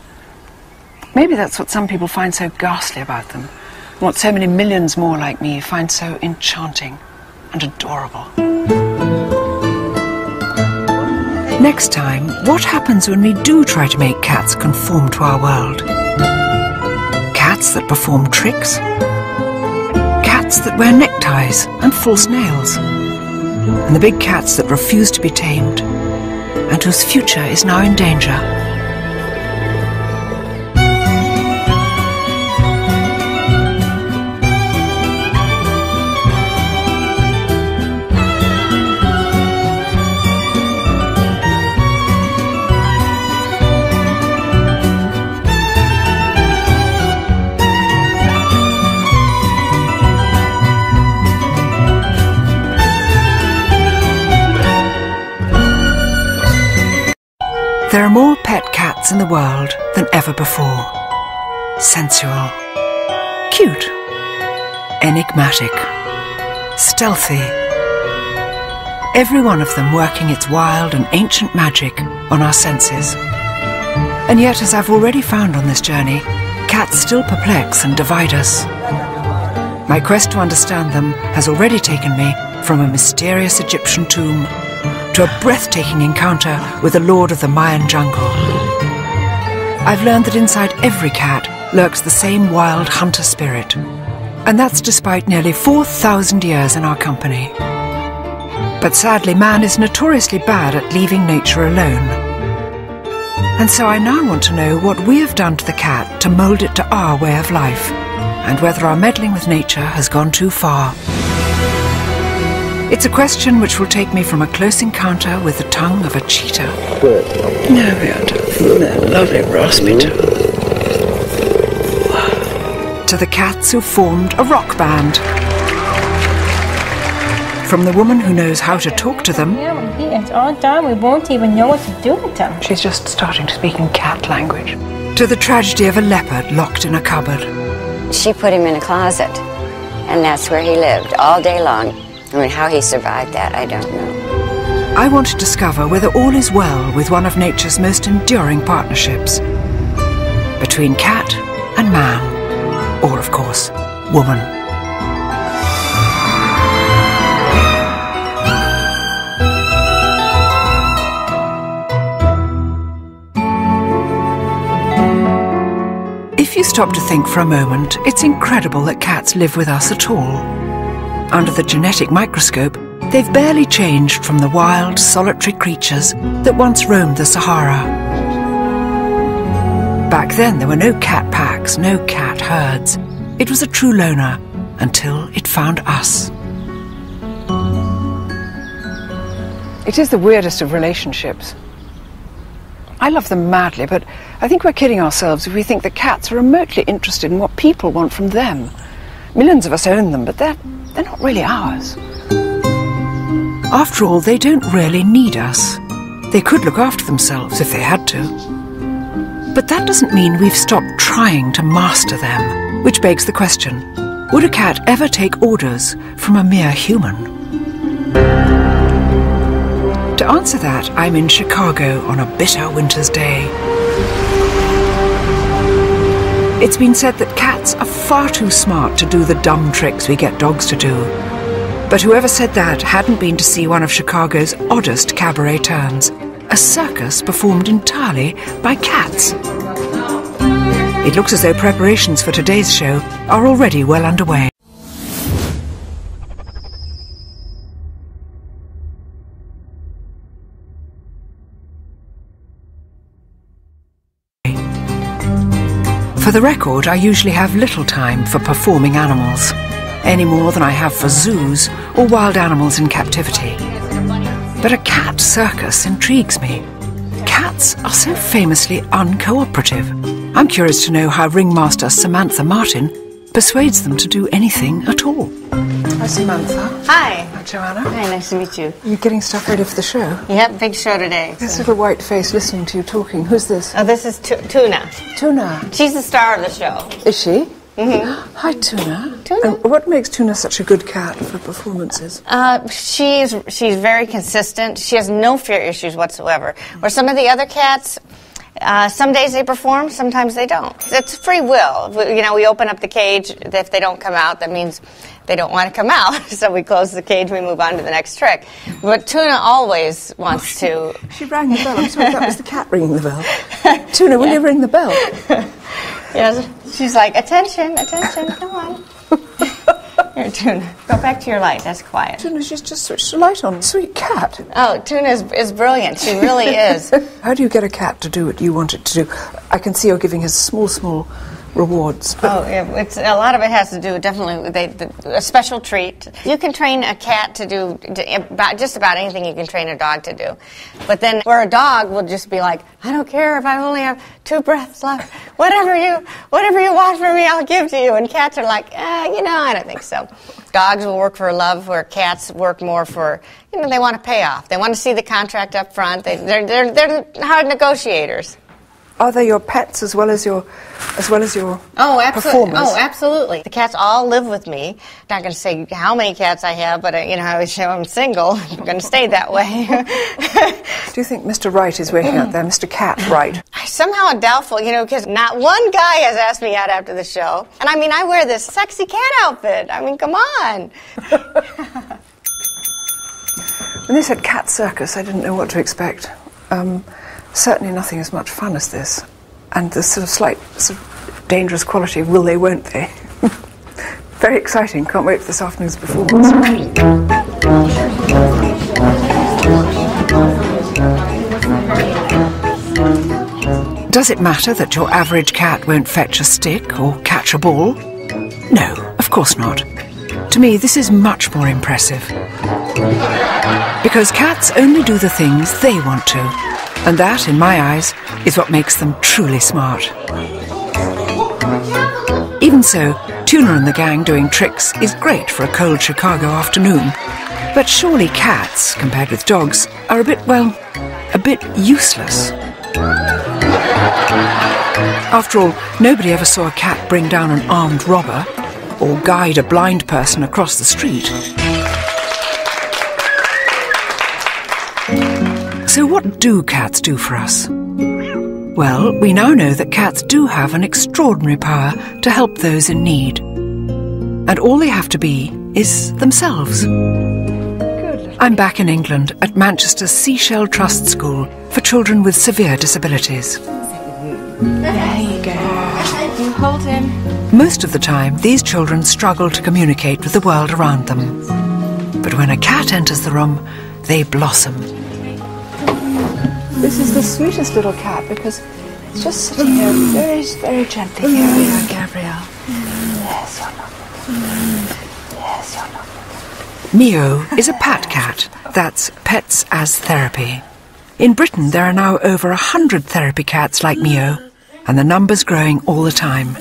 Maybe that's what some people find so ghastly about them, and what so many millions more like me find so enchanting and adorable. Next time, what happens when we do try to make cats conform to our world? Cats that perform tricks? Cats that wear neckties and false nails? And the big cats that refuse to be tamed, and whose future is now in danger? There are more pet cats in the world than ever before. Sensual, cute, enigmatic, stealthy. Every one of them working its wild and ancient magic on our senses. And yet, as I've already found on this journey, cats still perplex and divide us. My quest to understand them has already taken me from a mysterious Egyptian tomb to a breathtaking encounter with the lord of the Mayan jungle. I've learned that inside every cat lurks the same wild hunter spirit, and that's despite nearly 4,000 years in our company. But sadly, man is notoriously bad at leaving nature alone. And so I now want to know what we have done to the cat to mould it to our way of life, and whether our meddling with nature has gone too far. It's a question which will take me from a close encounter with the tongue of a cheetah. No, we aren't. That lovely raspy tongue. To the cats who formed a rock band. From the woman who knows how to talk to them. Yeah, when he is all done, we won't even know what to do with them. She's just starting to speak in cat language. To the tragedy of a leopard locked in a cupboard. She put him in a closet, and that's where he lived all day long. I mean, how he survived that, I don't know. I want to discover whether all is well with one of nature's most enduring partnerships. Between cat and man, or, of course, woman. If you stop to think for a moment, it's incredible that cats live with us at all. Under the genetic microscope, they've barely changed from the wild, solitary creatures that once roamed the Sahara. Back then, there were no cat packs, no cat herds. It was a true loner until it found us. It is the weirdest of relationships. I love them madly, but I think we're kidding ourselves if we think that cats are remotely interested in what people want from them. Millions of us own them, but they're not really ours. After all, they don't really need us. They could look after themselves if they had to. But that doesn't mean we've stopped trying to master them, which begs the question, would a cat ever take orders from a mere human? To answer that, I'm in Chicago on a bitter winter's day. It's been said that cats are far too smart to do the dumb tricks we get dogs to do. But whoever said that hadn't been to see one of Chicago's oddest cabaret turns, a circus performed entirely by cats. It looks as though preparations for today's show are already well underway. For the record, I usually have little time for performing animals, any more than I have for zoos or wild animals in captivity. But a cat circus intrigues me. Cats are so famously uncooperative. I'm curious to know how ringmaster Samantha Martin persuades them to do anything at all. Hi, Samantha. Hi. Hi, Joanna. Hi, nice to meet you. You're getting stuff ready for the show? Yep, big show today. This little white face listening to you talking. Who's this? Oh, this is Tuna. Tuna. She's the star of the show. Is she? Hi, Tuna. And what makes Tuna such a good cat for performances? She's very consistent. She has no fear issues whatsoever. Where some of the other cats, some days they perform, sometimes they don't. It's free will. We open up the cage. If they don't come out, that means they don't want to come out. So we close the cage, we move on to the next trick. But Tuna always wants to... She rang the bell. I'm sorry, that was the cat ringing the bell. Tuna, will you ring the bell? Yes, she's like, attention, attention, come on. Here, Tuna, go back to your light. That's quiet. Tuna, she's just switched the light on. Sweet cat. Oh, Tuna is brilliant. She really is. How do you get a cat to do what you want it to do? I can see you're giving her small rewards. It's a lot of it has to do definitely with a special treat. You can train a cat to do just about anything you can train a dog to do. But then where a dog will just be like, I don't care if I only have 2 breaths left. Whatever you want from me, I'll give to you. And cats are like, I don't think so. Dogs will work for love, where cats work more for, they want to pay off. They want to see the contract up front. They're hard negotiators. Are they your pets as well as your performers? Oh, absolutely. The cats all live with me. I'm not going to say how many cats I have, but I always say I'm single. I'm going to stay that way. Do you think Mr. Wright is waiting out there, Mr. Cat Wright? Somehow doubtful, because not one guy has asked me out after the show. And I wear this sexy cat outfit. Come on. When they said cat circus, I didn't know what to expect. Certainly nothing as much fun as this. And the slight dangerous quality of will they, won't they. Very exciting. Can't wait for this afternoon's performance. Does it matter that your average cat won't fetch a stick or catch a ball? No, of course not. To me, this is much more impressive. Because cats only do the things they want to. And that, in my eyes, is what makes them truly smart. Even so, Tuna and the gang doing tricks is great for a cold Chicago afternoon. But surely cats, compared with dogs, are a bit useless. After all, nobody ever saw a cat bring down an armed robber or guide a blind person across the street. So what do cats do for us? Well, we now know that cats do have an extraordinary power to help those in need. And all they have to be is themselves. I'm back in England at Manchester's Seashell Trust School for children with severe disabilities. There you go. You hold him. Most of the time, these children struggle to communicate with the world around them. But when a cat enters the room, they blossom. This is the sweetest little cat because it's just sitting here very, very gently. Here we are, Gabrielle. Yes, you're lovely. Yes, you're lovely. Mio is a pat cat. That's Pets as Therapy. In Britain, there are now over 100 therapy cats like Mio, and the number's growing all the time.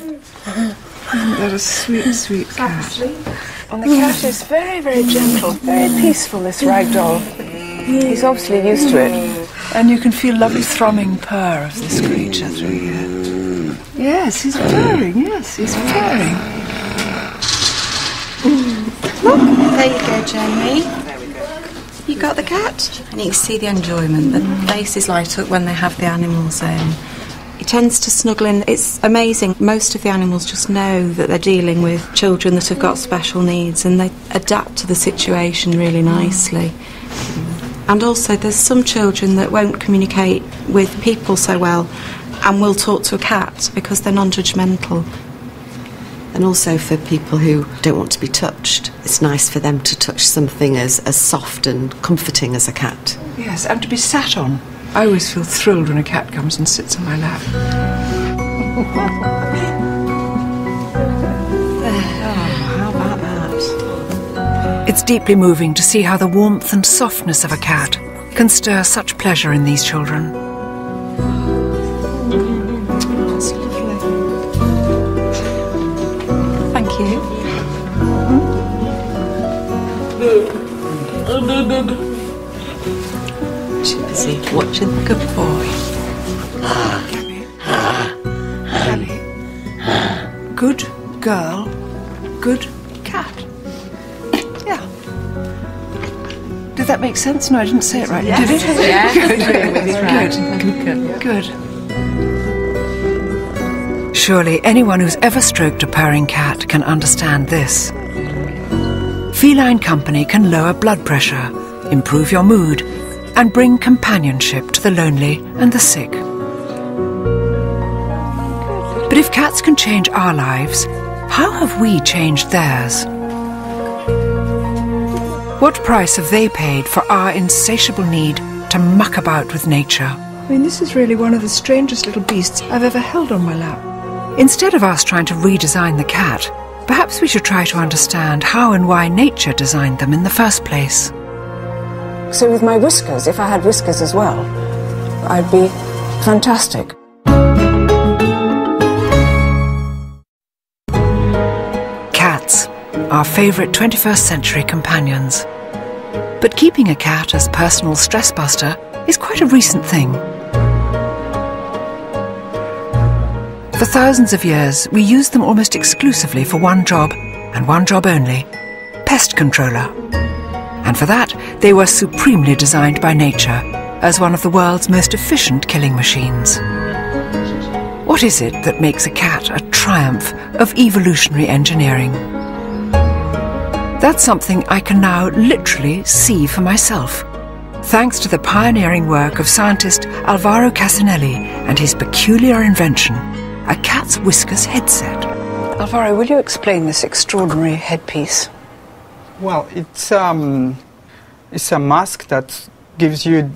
That is sweet, sweet cat. And the cat is very, very gentle, very peaceful, this ragdoll. He's obviously used to it. And you can feel lovely thrumming purr of this creature through here. Yes, he's purring, yes, he's purring. Look, there you go, Jamie. You got the cat? And you can see the enjoyment. The faces light up when they have the animals in. He tends to snuggle in. It's amazing. Most of the animals just know that they're dealing with children that have got special needs, and they adapt to the situation really nicely. And also there's some children that won't communicate with people so well and will talk to a cat because they're non-judgmental. And also for people who don't want to be touched, it's nice for them to touch something as soft and comforting as a cat. Yes, and to be sat on. I always feel thrilled when a cat comes and sits on my lap. How about that? It's deeply moving to see how the warmth and softness of a cat can stir such pleasure in these children. That's lovely. Thank you. She's busy watching the good boy. Good girl, good cat. Yeah. Did that make sense? No, I didn't say it right. Yes. Did it? Yes. Good. Surely anyone who's ever stroked a purring cat can understand this. Feline company can lower blood pressure, improve your mood, and bring companionship to the lonely and the sick. But if cats can change our lives, how have we changed theirs? What price have they paid for our insatiable need to muck about with nature? I mean, this is really one of the strangest little beasts I've ever held on my lap. Instead of us trying to redesign the cat, perhaps we should try to understand how and why nature designed them in the first place. So with my whiskers, if I had whiskers as well, I'd be fantastic. Cats, our favourite 21st century companions. But keeping a cat as personal stress buster is quite a recent thing. For thousands of years, we used them almost exclusively for one job, and one job only: pest controller. And for that, they were supremely designed by nature as one of the world's most efficient killing machines. What is it that makes a cat a triumph of evolutionary engineering? That's something I can now literally see for myself, thanks to the pioneering work of scientist Alvaro Casanelli and his peculiar invention, a cat's whiskers headset. Alvaro, will you explain this extraordinary headpiece? Well, it's a mask that gives you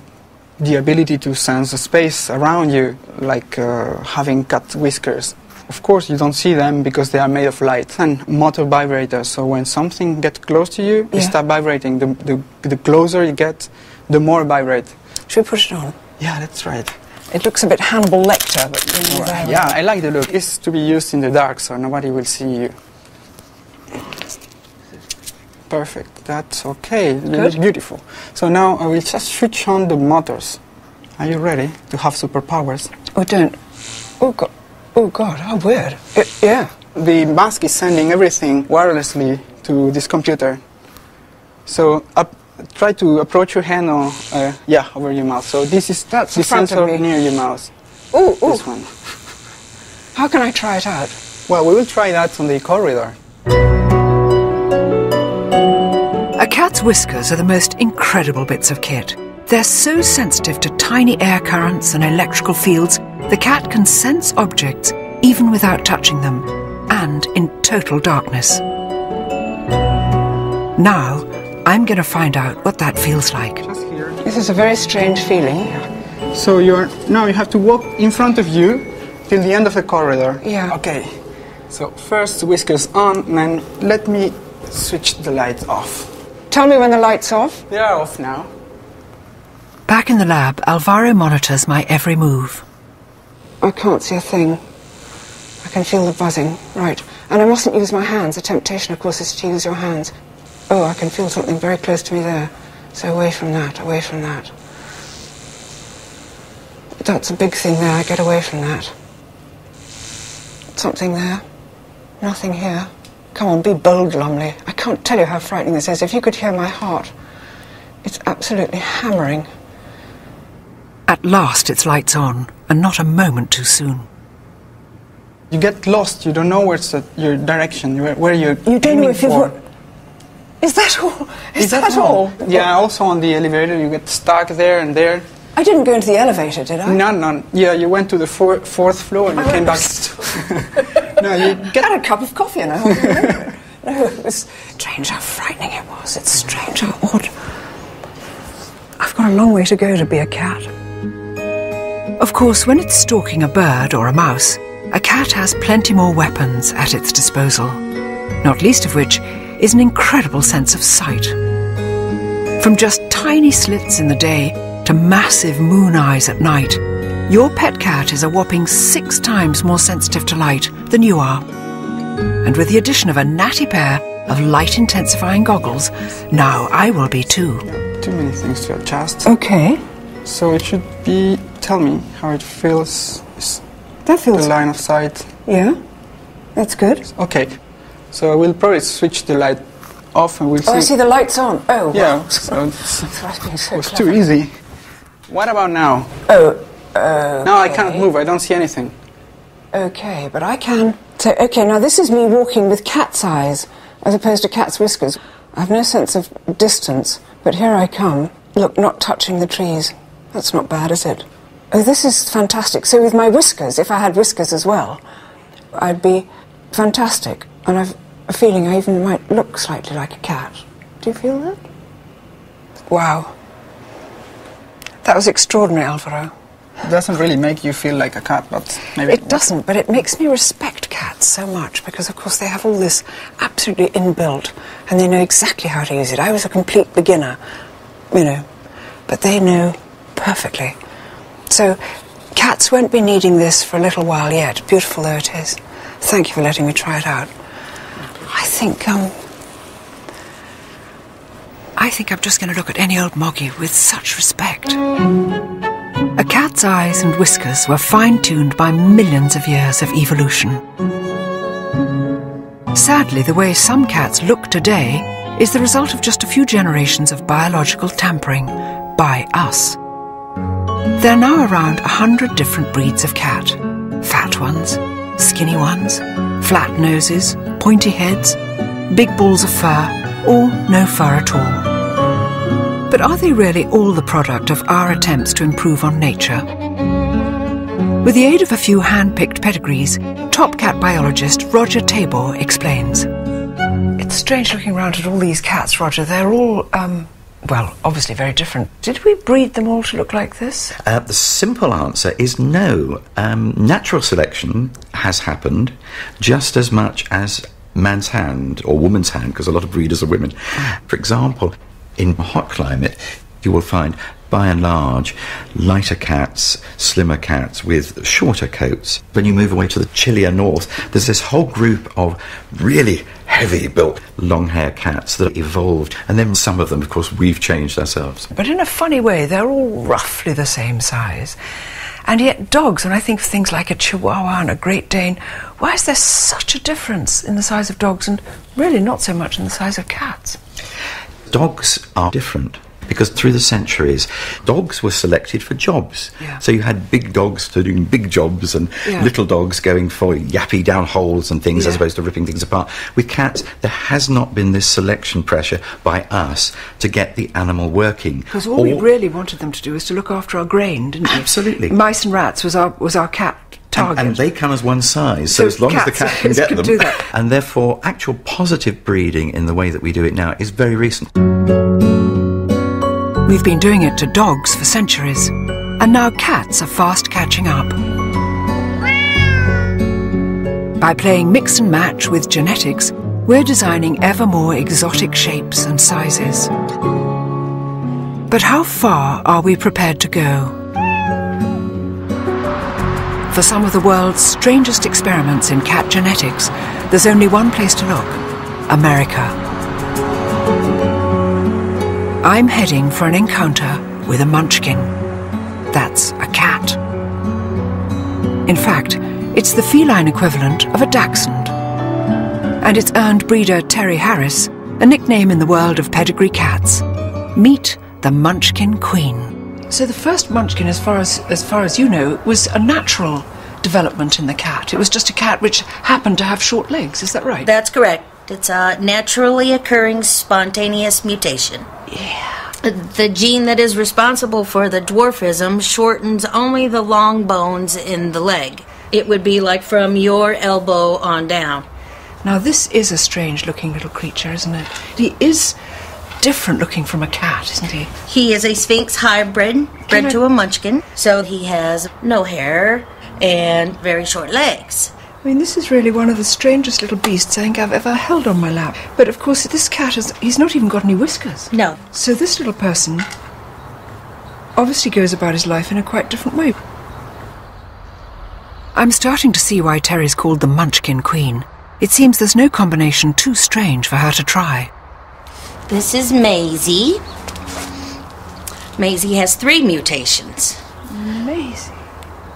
the ability to sense the space around you, like having cat whiskers. Of course, you don't see them because they are made of light and motor vibrators. So when something gets close to you, it starts vibrating. The closer you get, the more vibrate. Should we put it on? Yeah, that's right. It looks a bit Hannibal Lecter, but yeah, I like the look. It's to be used in the dark, so nobody will see you. Perfect. That's okay. It looks beautiful. So now I will just switch on the motors. Are you ready to have superpowers? Oh, don't. Oh, God. Oh, God. How weird. Yeah. The mask is sending everything wirelessly to this computer. So try to approach your hand or, over your mouth. So this is the sensor near your mouth. Oh, this one. How can I try it out? Well, we will try that on the corridor. A cat's whiskers are the most incredible bits of kit. They're so sensitive to tiny air currents and electrical fields, the cat can sense objects even without touching them, and in total darkness. Now, I'm going to find out what that feels like. Just here. This is a very strange feeling. So now you have to walk in front of you till the end of the corridor. Yeah. Okay. So first whiskers on, and then let me switch the light off. Tell me when the light's off. They are off now. Back in the lab, Alvaro monitors my every move. I can't see a thing. I can feel the buzzing. Right. And I mustn't use my hands. The temptation, of course, is to use your hands. Oh, I can feel something very close to me there. So away from that, away from that. That's a big thing there. I get away from that. Something there. Nothing here. Come on, be bold, Lumley. I can't tell you how frightening this is. If you could hear my heart. It's absolutely hammering. At last it's lights on, and not a moment too soon. You get lost. You don't know where's your direction, where you're You don't know if for. Is that all? Is that all? Yeah, also on the elevator you get stuck there and there. I didn't go into the elevator, did I? No. Yeah, you went to the fourth floor and you came back. No, you had a cup of coffee and I hardly remember it. No, it was strange how frightening it was. It's strange how odd. I've got a long way to go to be a cat. Of course, when it's stalking a bird or a mouse, a cat has plenty more weapons at its disposal, not least of which is an incredible sense of sight. From just tiny slits in the day to massive moon eyes at night, your pet cat is a whopping 6 times more sensitive to light than you are. And with the addition of a natty pair of light-intensifying goggles, now I will be too. Too many things to adjust. Okay. So it should be, tell me how it feels. That feels... The line of sight. Yeah. That's good. Okay, so I will probably switch the light off and we'll see. Oh, I see the light's on. Oh, yeah. wow. So it was too easy. What about now? Oh, now I can't move. I don't see anything. Okay, but I can. So, okay, now this is me walking with cat's eyes as opposed to cat's whiskers. I have no sense of distance, but here I come. Look, not touching the trees. That's not bad, is it? Oh, this is fantastic. So with my whiskers, if I had whiskers as well, I'd be fantastic. And I've a feeling I even might look slightly like a cat. Do you feel that? Wow. That was extraordinary, Alvaro. It doesn't really make you feel like a cat, but maybe... It doesn't, but it makes me respect cats so much because, of course, they have all this absolutely inbuilt and they know exactly how to use it. I was a complete beginner, you know, but they know perfectly. So cats won't be needing this for a little while yet, beautiful though it is. Thank you for letting me try it out. I think I'm just going to look at any old moggy with such respect. A cat's eyes and whiskers were fine-tuned by millions of years of evolution. Sadly, the way some cats look today is the result of just a few generations of biological tampering by us. There are now around 100 different breeds of cat. Fat ones, skinny ones, flat noses, pointy heads, big balls of fur, or no fur at all. But are they really all the product of our attempts to improve on nature? With the aid of a few hand-picked pedigrees, top cat biologist Roger Tabor explains. It's strange looking around at all these cats, Roger. They're all, well, obviously very different. Did we breed them all to look like this? The simple answer is no. Natural selection has happened just as much as man's hand, or woman's hand, because a lot of breeders are women. For example, in a hot climate, you will find, by and large, lighter cats, slimmer cats with shorter coats. When you move away to the chillier north, there's this whole group of really heavy-built, long-haired cats that evolved, and then some of them, of course, we've changed ourselves. But in a funny way, they're all roughly the same size. And yet dogs, when I think of things like a Chihuahua and a Great Dane, why is there such a difference in the size of dogs and really not so much in the size of cats? Dogs are different because through the centuries, dogs were selected for jobs. Yeah. So you had big dogs doing big jobs and little dogs going for yappy down holes and things as opposed to ripping things apart. With cats, there has not been this selection pressure by us to get the animal working. Because all we really wanted them to do was to look after our grain, didn't we? Absolutely. Mice and rats was our cat target. And they come as one size, so as long as the cat can get them. Do that. And therefore, actual positive breeding in the way that we do it now is very recent. We've been doing it to dogs for centuries, and now cats are fast catching up. By playing mix and match with genetics, we're designing ever more exotic shapes and sizes. But how far are we prepared to go? For some of the world's strangest experiments in cat genetics, there's only one place to look: America. I'm heading for an encounter with a munchkin. That's a cat. In fact, it's the feline equivalent of a dachshund. And it's earned breeder Terry Harris a nickname in the world of pedigree cats. Meet the Munchkin Queen. So the first munchkin, as far as you know, was a natural development in the cat. It was just a cat which happened to have short legs. Is that right? That's correct. It's a naturally occurring spontaneous mutation. Yeah. The gene that is responsible for the dwarfism shortens only the long bones in the leg. It would be like from your elbow on down. Now this is a strange looking little creature, isn't it? He is different looking from a cat, isn't he? He is a Sphinx hybrid, bred to a munchkin, so he has no hair and very short legs. I mean, this is really one of the strangest little beasts I think I've ever held on my lap. But of course, this cat he's not even got any whiskers. No. So this little person obviously goes about his life in a quite different way. I'm starting to see why Terry's called the Munchkin Queen. It seems there's no combination too strange for her to try. This is Maisie. Maisie has 3 mutations. Maisie.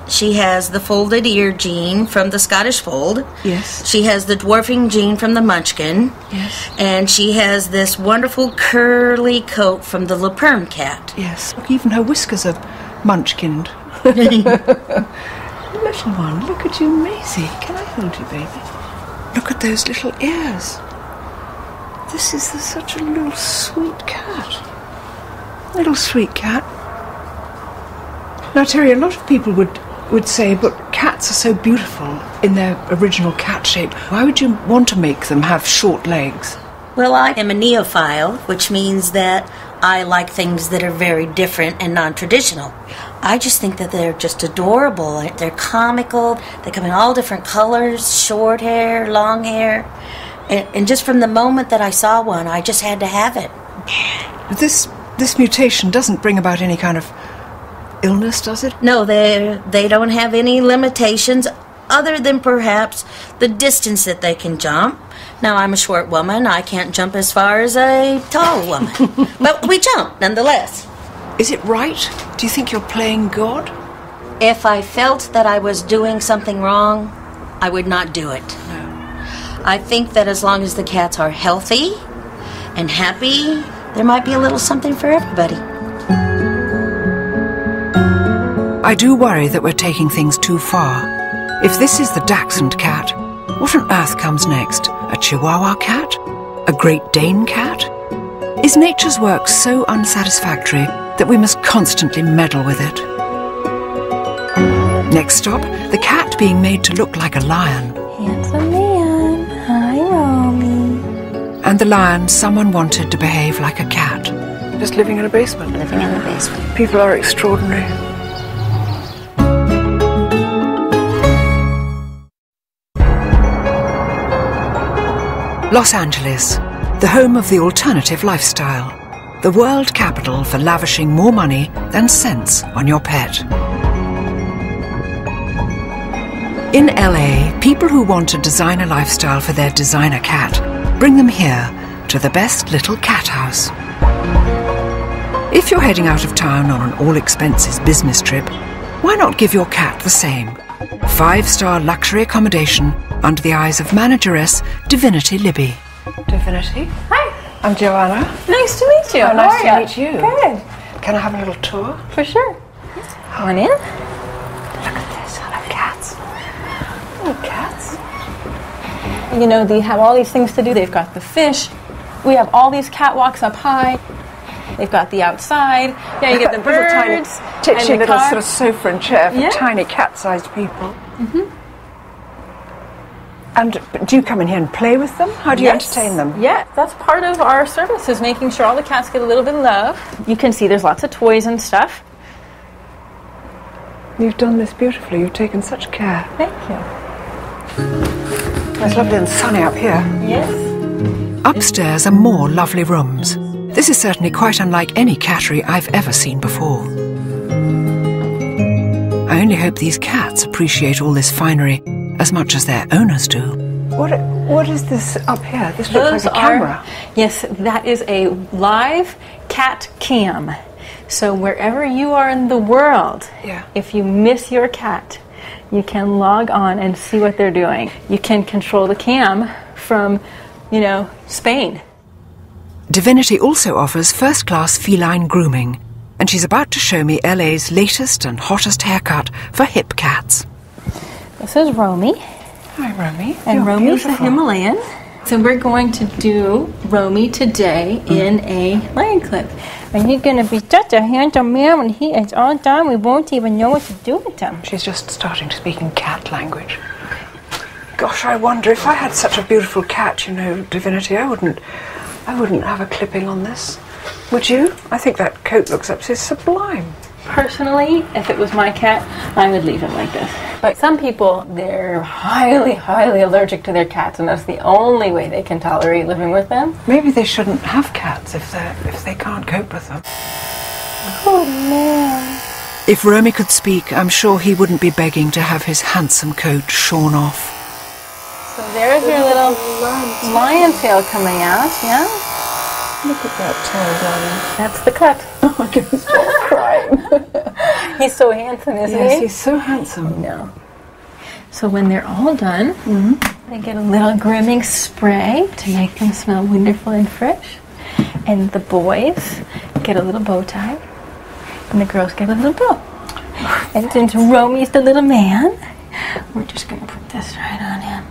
She has the folded ear gene from the Scottish Fold. Yes. She has the dwarfing gene from the Munchkin. Yes. And she has this wonderful curly coat from the La Perm cat. Yes. Look, even her whiskers are munchkined. Little one, look at you, Maisie. Can I hold you, baby? Look at those little ears. This is such a little sweet cat. Little sweet cat. Now, Terry, a lot of people would say, but cats are so beautiful in their original cat shape. Why would you want to make them have short legs? Well, I am a neophile, which means that I like things that are very different and non-traditional. I just think that they're just adorable. They're comical. They come in all different colors, short hair, long hair. And just from the moment that I saw one, I just had to have it. But this mutation doesn't bring about any kind of illness, does it? No, they don't have any limitations other than perhaps the distance that they can jump. Now, I'm a short woman. I can't jump as far as a tall woman. But we jump, nonetheless. Is it right? Do you think you're playing God? If I felt that I was doing something wrong, I would not do it. No. I think that as long as the cats are healthy and happy, there might be a little something for everybody. I do worry that we're taking things too far. If this is the Dachshund cat, what on earth comes next? A Chihuahua cat? A Great Dane cat? Is nature's work so unsatisfactory that we must constantly meddle with it? Next stop, the cat being made to look like a lion. Handsome man. Hi, Romy. And the lion someone wanted to behave like a cat. Just living in a basement. Living in the basement. People are extraordinary. Los Angeles, the home of the alternative lifestyle. The world capital for lavishing more money than sense on your pet. In LA, people who want a designer lifestyle for their designer cat bring them here to the best little cat house. If you're heading out of town on an all-expenses business trip, why not give your cat the same? 5-star luxury accommodation under the eyes of manageress Divinity Libby. Divinity? Hi. I'm Joanna. Nice to meet you. Oh, How nice are to ya? meet you. Good. Can I have a little tour? For sure. Come on in. Look at this. I love cats. Oh, cats. You know, they have all these things to do. They've got the fish. We have all these catwalks up high. They've got the outside. Yeah, you get the birds. Little tiny, titchy and the little car. sort of sofa and chair for Yeah. tiny cat-sized people. Mm-hmm. And do you come in here and play with them? How do you entertain them? Yeah, that's part of our service, is making sure all the cats get a little bit of love. You can see there's lots of toys and stuff. You've done this beautifully. You've taken such care. Thank you. It's lovely and sunny up here. Yes. Upstairs are more lovely rooms. This is certainly quite unlike any cattery I've ever seen before. I only hope these cats appreciate all this finery as much as their owners do. What is this up here? This looks like a camera. Yes, that is a live cat cam. So wherever you are in the world, if you miss your cat, you can log on and see what they're doing. You can control the cam from, Spain. Divinity also offers first-class feline grooming, and she's about to show me LA's latest and hottest haircut for hip cats. This is Romy. Hi, Romy. And You're Romy's beautiful. a Himalayan. So we're going to do Romy today in a lion clip. And he's going to be such a handsome man when he is all done. We won't even know what to do with him. She's just starting to speak in cat language. Gosh, I wonder if I had such a beautiful cat, Divinity, I wouldn't have a clipping on this. Would you? I think that coat looks absolutely sublime. Personally, if it was my cat, I would leave him like this. But some people, they're highly, highly allergic to their cats, and that's the only way they can tolerate living with them. Maybe they shouldn't have cats if they can't cope with them. Oh, man. If Romy could speak, I'm sure he wouldn't be begging to have his handsome coat shorn off. So there's your little lion tail coming out, yeah? Look at that tail, darling. That's the cut. Oh my goodness, don't cry. time. He's so handsome, isn't he? Yes, he's so handsome. No. So when they're all done, they get a little grooming spray to make them smell wonderful and fresh. And the boys get a little bow tie, and the girls get a little bow. And since Romy's the little man, we're just going to put this right on him.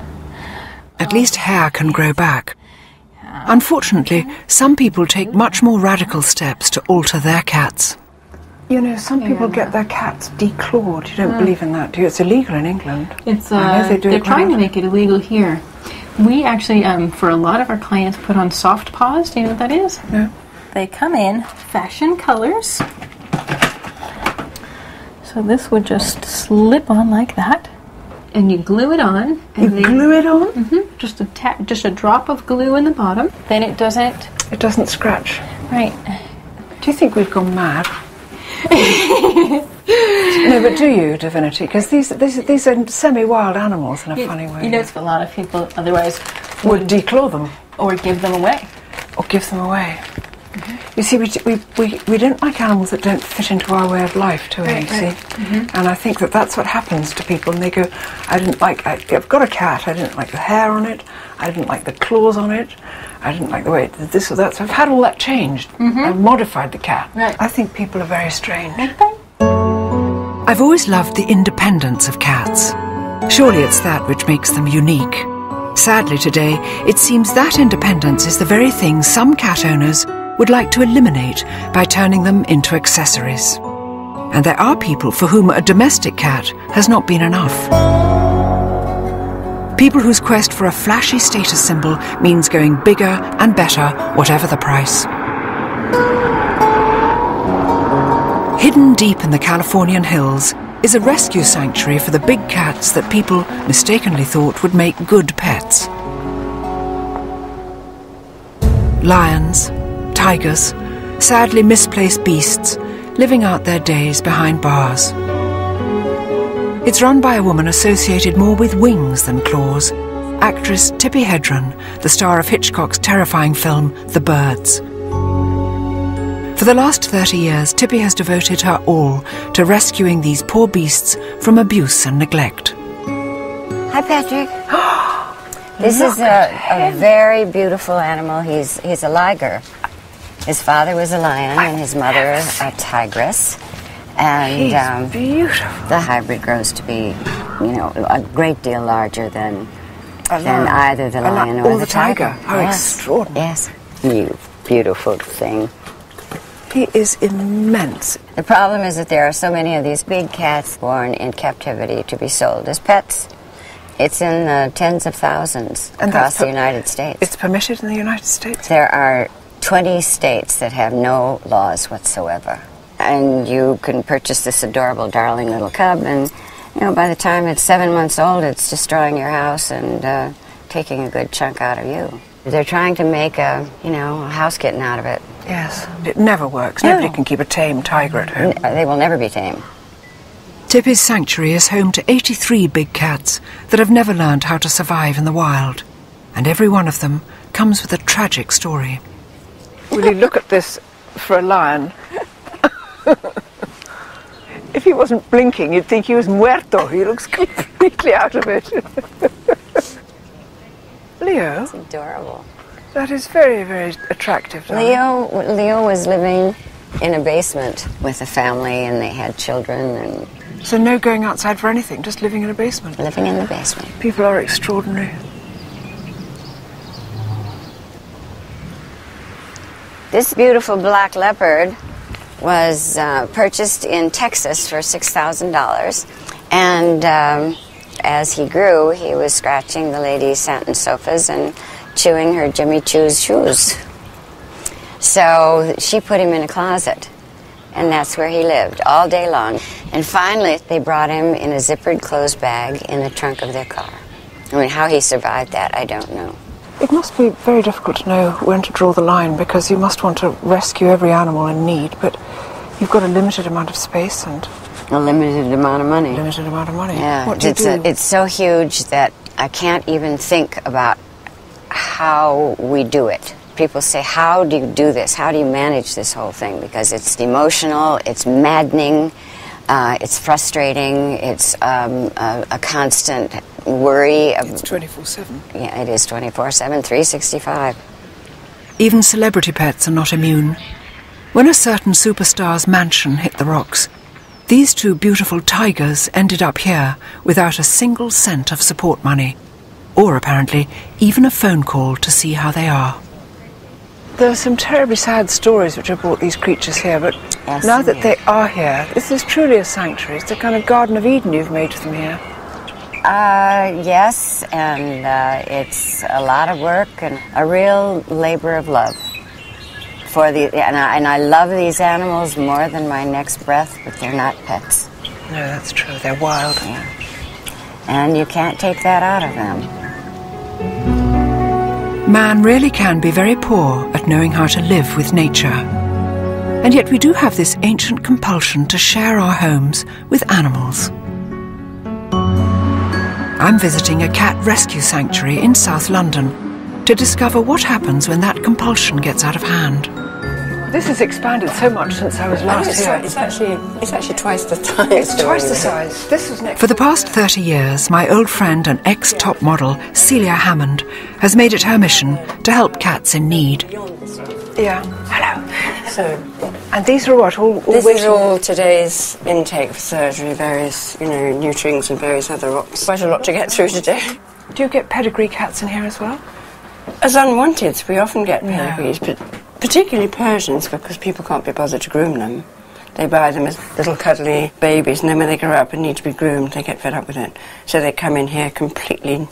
At least hair can grow back. Unfortunately, some people take much more radical steps to alter their cats. You know, some people get their cats declawed. You don't believe in that, do you? It's illegal in England. It's they're trying to make it illegal here. We actually, for a lot of our clients, put on soft paws. Do you know what that is? No. They come in fashion colors. So this would just slip on like that, and you glue it on. And you glue it on? Mm-hmm. Just a drop of glue in the bottom. Then it doesn't. It doesn't scratch. Right. Do you think we've gone mad? No, but do you, Divinity? Because these are semi-wild animals in a funny way. You know, a lot of people otherwise would declaw them or give them away. Or give them away. You see, we don't like animals that don't fit into our way of life, do we? Right, See? right. And I think that's what happens to people, and they go, I've got a cat, I didn't like the hair on it, I didn't like the claws on it, I didn't like the way it did this or that, so I've had all that changed. I've modified the cat. Right. I think people are very strange. I've always loved the independence of cats. Surely it's that which makes them unique. Sadly today, it seems that independence is the very thing some cat owners would like to eliminate by turning them into accessories. And there are people for whom a domestic cat has not been enough. People whose quest for a flashy status symbol means going bigger and better, whatever the price. Hidden deep in the Californian hills is a rescue sanctuary for the big cats that people mistakenly thought would make good pets. Lions, tigers, sadly misplaced beasts living out their days behind bars. It's run by a woman associated more with wings than claws, actress Tippi Hedren, the star of Hitchcock's terrifying film The Birds. For the last 30 years, Tippi has devoted her all to rescuing these poor beasts from abuse and neglect. Hi, Patrick. This is a very beautiful animal. He's a liger. His father was a lion and his mother a tigress. And He's beautiful. The hybrid grows to be, a great deal larger than either the lion or the tiger. How extraordinary. Yes. You beautiful thing. He is immense. The problem is that there are so many of these big cats born in captivity to be sold as pets. It's in the tens of thousands across the United States. It's permitted in the United States? There are 20 states that have no laws whatsoever. And you can purchase this adorable, darling little cub, and by the time it's 7 months old, it's destroying your house and taking a good chunk out of you. They're trying to make a house kitten out of it. Yes, it never works. No. Nobody can keep a tame tiger at home. They will never be tame. Tippi's sanctuary is home to 83 big cats that have never learned how to survive in the wild, and every one of them comes with a tragic story. Will you look at this for a lion? If he wasn't blinking, you'd think he was muerto. He looks completely out of it. Leo? It's adorable. That is very, very attractive. Leo was living in a basement with a family, and they had children. And so no going outside for anything, just living in a basement? Living in the basement. People are extraordinary. This beautiful black leopard was purchased in Texas for $6,000. And as he grew, he was scratching the ladies' satin sofas and chewing her Jimmy Choo's shoes. So she put him in a closet, and that's where he lived all day long. And finally, they brought him in a zippered clothes bag in the trunk of their car. I mean, how he survived that, I don't know. It must be very difficult to know when to draw the line, because you must want to rescue every animal in need, but you've got a limited amount of space and a limited amount of money. Limited amount of money. Yeah, what do you do? It's so huge that I can't even think about how we do it. People say, how do you do this? How do you manage this whole thing? Because it's emotional, it's maddening, it's frustrating, it's a constant worry. It's 24/7. Yeah, it is 24/7, 365. Even celebrity pets are not immune. When a certain superstar's mansion hit the rocks, these two beautiful tigers ended up here without a single cent of support money, or apparently even a phone call to see how they are. There are some terribly sad stories which have brought these creatures here, but Yes, now that indeed. they are here, this is truly a sanctuary. It's the kind of Garden of Eden you've made for them here. Yes, and it's a lot of work and a real labor of love. And I love these animals more than my next breath, but they're not pets. No, that's true. They're wild. Yeah. And you can't take that out of them. Man really can be very poor at knowing how to live with nature. And yet we do have this ancient compulsion to share our homes with animals. I'm visiting a cat rescue sanctuary in South London to discover what happens when that compulsion gets out of hand. This has expanded so much since I was last here. It's actually twice the size. It's twice the size. This was next. For the past 30 years, my old friend and ex-top model, Celia Hammond, has made it her mission to help cats in need. Yeah. Hello. So, and these are what? All this waiting? is all today's intake for surgery, various, nutrients and various other rocks. Quite a lot to get through today. Do you get pedigree cats in here as well? As unwanted, we often get pedigrees, but particularly Persians, because people can't be bothered to groom them. They buy them as little cuddly babies, and then when they grow up and need to be groomed, they get fed up with it. So they come in here completely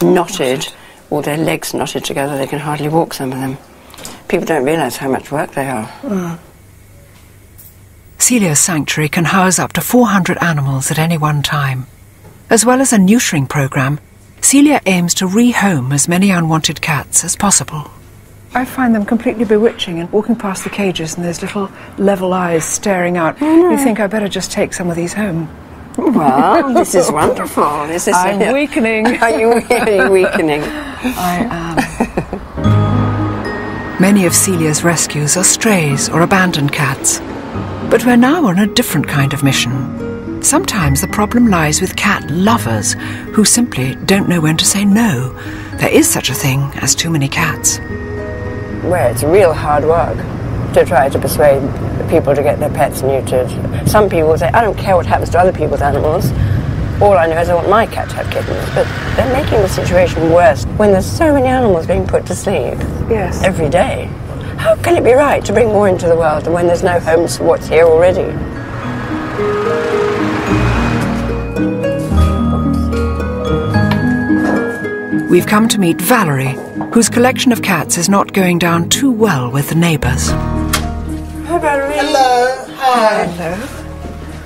knotted, all their legs knotted together. They can hardly walk, some of them. People don't realise how much work they are. Mm. Celia's sanctuary can house up to 400 animals at any one time. As well as a neutering programme, Celia aims to rehome as many unwanted cats as possible. I find them completely bewitching, and walking past the cages and those little level eyes staring out, you think I better just take some of these home. Well, this is wonderful. I'm weakening. Are you weakening? I am. Many of Celia's rescues are strays or abandoned cats. But we're now on a different kind of mission. Sometimes the problem lies with cat lovers who simply don't know when to say no. There is such a thing as too many cats. Well, it's real hard work to try to persuade people to get their pets neutered. Some people say, I don't care what happens to other people's animals. All I know is I want my cat to have kittens. But they're making the situation worse when there's so many animals being put to sleep every day. How can it be right to bring more into the world when there's no homes for what's here already? We've come to meet Valerie, whose collection of cats is not going down too well with the neighbours. Hi, Valerie. Hello. Hi. Hello.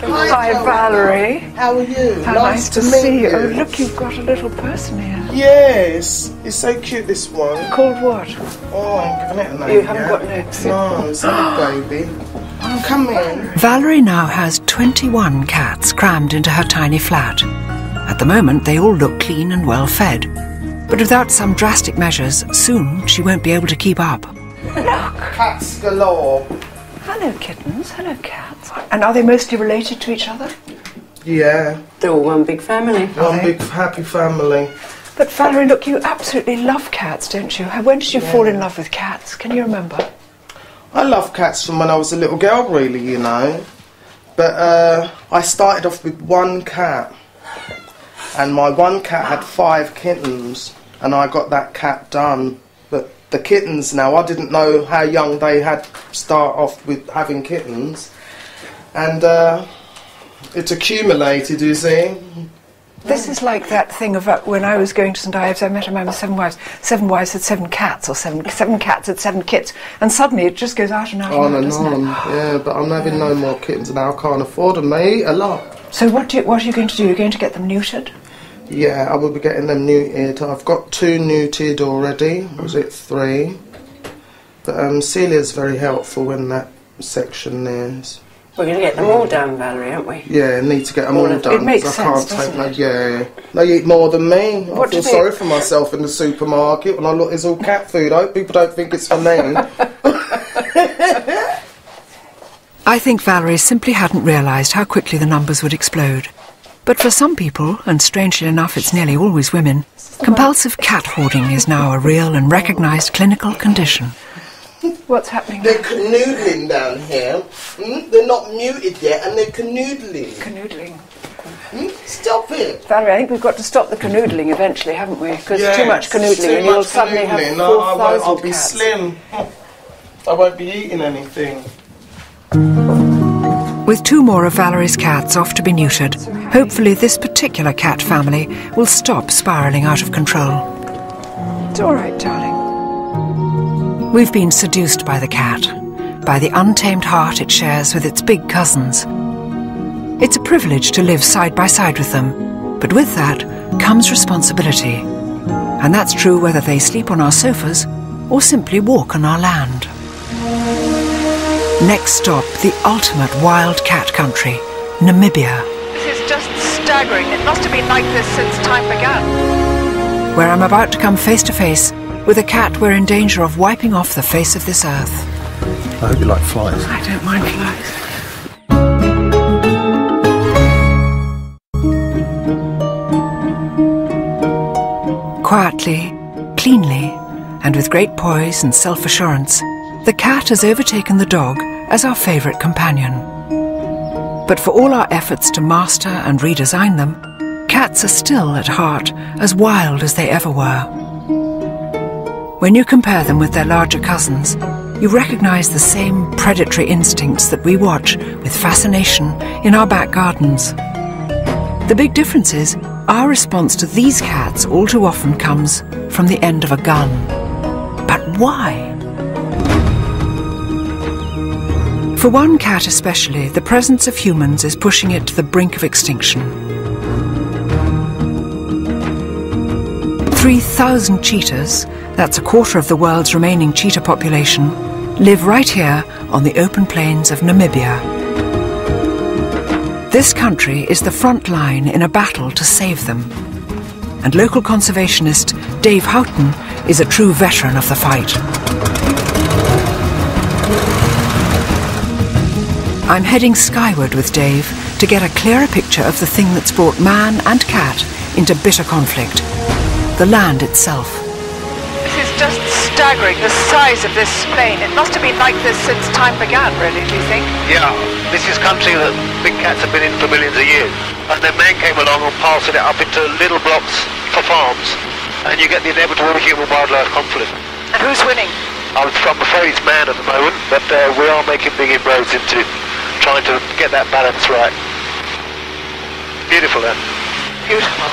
Hi, Valerie. How are you? How nice to see you. Oh, look, you've got a little person here. Yes. It's so cute, this one. Called what? Oh, I'm giving it a name. You haven't got names. No, it's a baby. Oh, come in. Valerie now has 21 cats crammed into her tiny flat. At the moment, they all look clean and well fed. But without some drastic measures, soon she won't be able to keep up. Look. Cats galore. Hello, kittens. Hello, cats. And are they mostly related to each other? Yeah. They're all one big family. One big happy family. But Valerie, look, you absolutely love cats, don't you? When did you fall in love with cats? Can you remember? I love cats from when I was a little girl, really, But I started off with one cat. And my one cat had 5 kittens, and I got that cat done. But the kittens now, I didn't know how young they had start off with having kittens. And it's accumulated, you see. This is like that thing of when I was going to St Ives, I met a man with 7 wives. 7 wives had 7 cats, or 7 cats had 7 kits. And suddenly it just goes out and out On and doesn't on, yeah, but I'm having no more kittens now. I can't afford them. They eat a lot. So what are you going to do? You're going to get them neutered? Yeah, I will be getting them neutered. I've got 2 neutered already. Was it 3? But Celia's very helpful in that section there. We're going to get them all done, Valerie, aren't we? Yeah, need to get them all done. It makes I sense, can't take doesn't no. Yeah, they eat more than me. What I feel do they- sorry for myself in the supermarket when I look. It's all cat food. I hope people don't think it's for me. I think Valerie simply hadn't realised how quickly the numbers would explode. But for some people, and strangely enough it's nearly always women, compulsive cat hoarding is now a real and recognised clinical condition. What's happening? They're canoodling down here. They're not muted yet, and they're canoodling. Canoodling. Stop it. Valerie, I think we've got to stop the canoodling eventually, haven't we? Because Yes, too much canoodling too and you'll much suddenly have canoodling. 4,000 No, I'll be cats. slim. I won't be eating anything. With 2 more of Valerie's cats off to be neutered, hopefully this particular cat family will stop spiralling out of control. It's all right, darling. We've been seduced by the cat, by the untamed heart it shares with its big cousins. It's a privilege to live side by side with them, but with that comes responsibility. And that's true whether they sleep on our sofas or simply walk on our land. Next stop, the ultimate wild cat country, Namibia, This is just staggering. It must have been like this since time began. where I'm about to come face to face with a cat we're in danger of wiping off the face of this earth. I hope you like flies. I don't mind flies. Quietly, cleanly, and with great poise and self-assurance, the cat has overtaken the dog as our favourite companion. But for all our efforts to master and redesign them, cats are still at heart as wild as they ever were. When you compare them with their larger cousins, you recognise the same predatory instincts that we watch with fascination in our back gardens. The big difference is our response to these cats all too often comes from the end of a gun. But why? For one cat especially, the presence of humans is pushing it to the brink of extinction. 3,000 cheetahs, that's a quarter of the world's remaining cheetah population, live right here on the open plains of Namibia. This country is the front line in a battle to save them. And local conservationist Dave Houghton is a true veteran of the fight. I'm heading skyward with Dave to get a clearer picture of the thing that's brought man and cat into bitter conflict, the land itself. This is just staggering, the size of this plain. It must have been like this since time began, really, do you think? Yeah, this is country that big cats have been in for millions of years. And then man came along and parceled it up into little blocks for farms. And you get the inevitable human-wildlife conflict. And who's winning? I'm afraid it's man at the moment, but we are making big inroads into trying to get that balance right. Beautiful, then. Beautiful.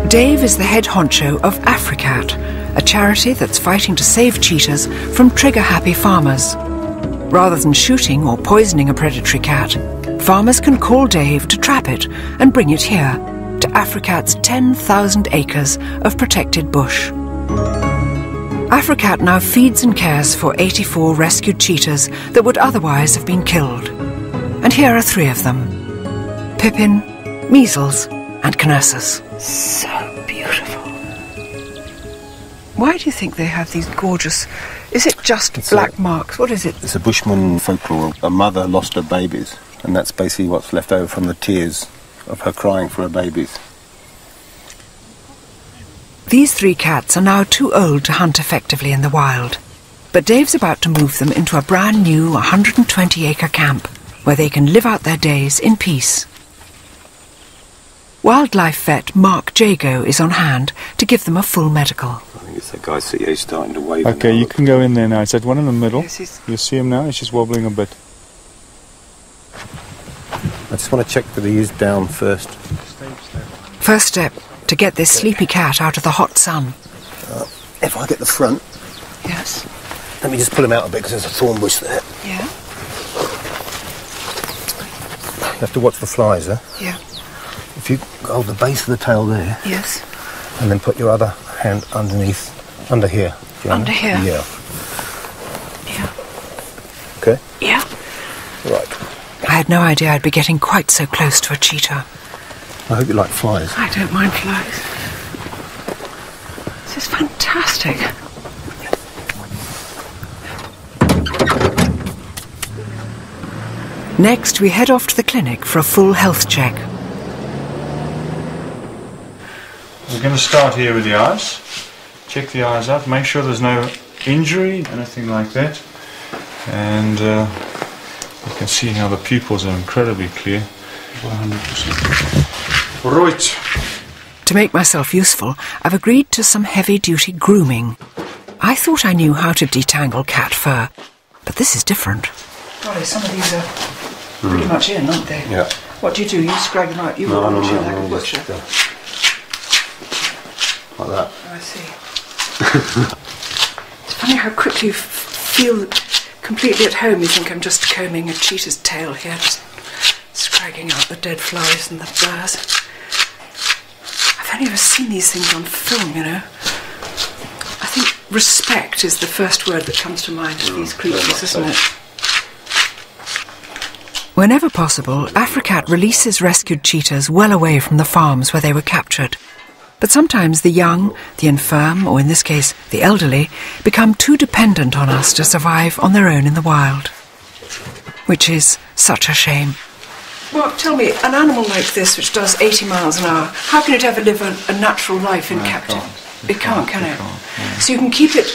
Dave is the head honcho of Africat, a charity that's fighting to save cheetahs from trigger-happy farmers. Rather than shooting or poisoning a predatory cat, farmers can call Dave to trap it and bring it here, to Africat's 10,000 acres of protected bush. Africat now feeds and cares for 84 rescued cheetahs that would otherwise have been killed. And here are 3 of them: Pippin, Measles, and Knessus. So beautiful. Why do you think they have these gorgeous... Is it just black marks? What is it? It's a Bushman folklore. A mother lost her babies, and that's basically what's left over from the tears of her crying for her babies. These 3 cats are now too old to hunt effectively in the wild, but Dave's about to move them into a brand new 120-acre camp where they can live out their days in peace. Wildlife vet Mark Jago is on hand to give them a full medical. I think it's that guy CA starting to wave. Okay, you can go in there now. It's that one in the middle. Yes, you see him now? He's just wobbling a bit. I just want to check that he is down first. First step, to get this sleepy cat out of the hot sun. If I get the front... Yes. Let me just pull him out a bit because there's a thorn bush there. Yeah. You have to watch the flies, huh? Yeah. If you hold the base of the tail there... Yes. And then put your other hand underneath, under here. Under here? Yeah. Yeah. Okay. Yeah. Right. I had no idea I'd be getting quite so close to a cheetah. I hope you like flies. I don't mind flies. This is fantastic. Next, we head off to the clinic for a full health check. We're going to start here with the eyes. Check the eyes out, make sure there's no injury, anything like that. And you can see how the pupils are incredibly clear. 100%. Right. To make myself useful, I've agreed to some heavy-duty grooming. I thought I knew how to detangle cat fur, but this is different. Golly, some of these are pretty much in, aren't they? Yeah. What do? You scrag them out? You No, walk no, like no, a butcher. Like that. Oh, I see. It's funny how quickly you feel completely at home. You think I'm just combing a cheetah's tail here, just scragging out the dead flies and the burrs. I've only ever seen these things on film, you know. I think respect is the first word that comes to mind for these creatures, isn't it? Whenever possible, Africat releases rescued cheetahs well away from the farms where they were captured. But sometimes the young, the infirm, or in this case, the elderly, become too dependent on us to survive on their own in the wild. Which is such a shame. Well, tell me, an animal like this, which does 80 miles an hour, how can it ever live a natural life in captivity? It can't, can it? So you can keep it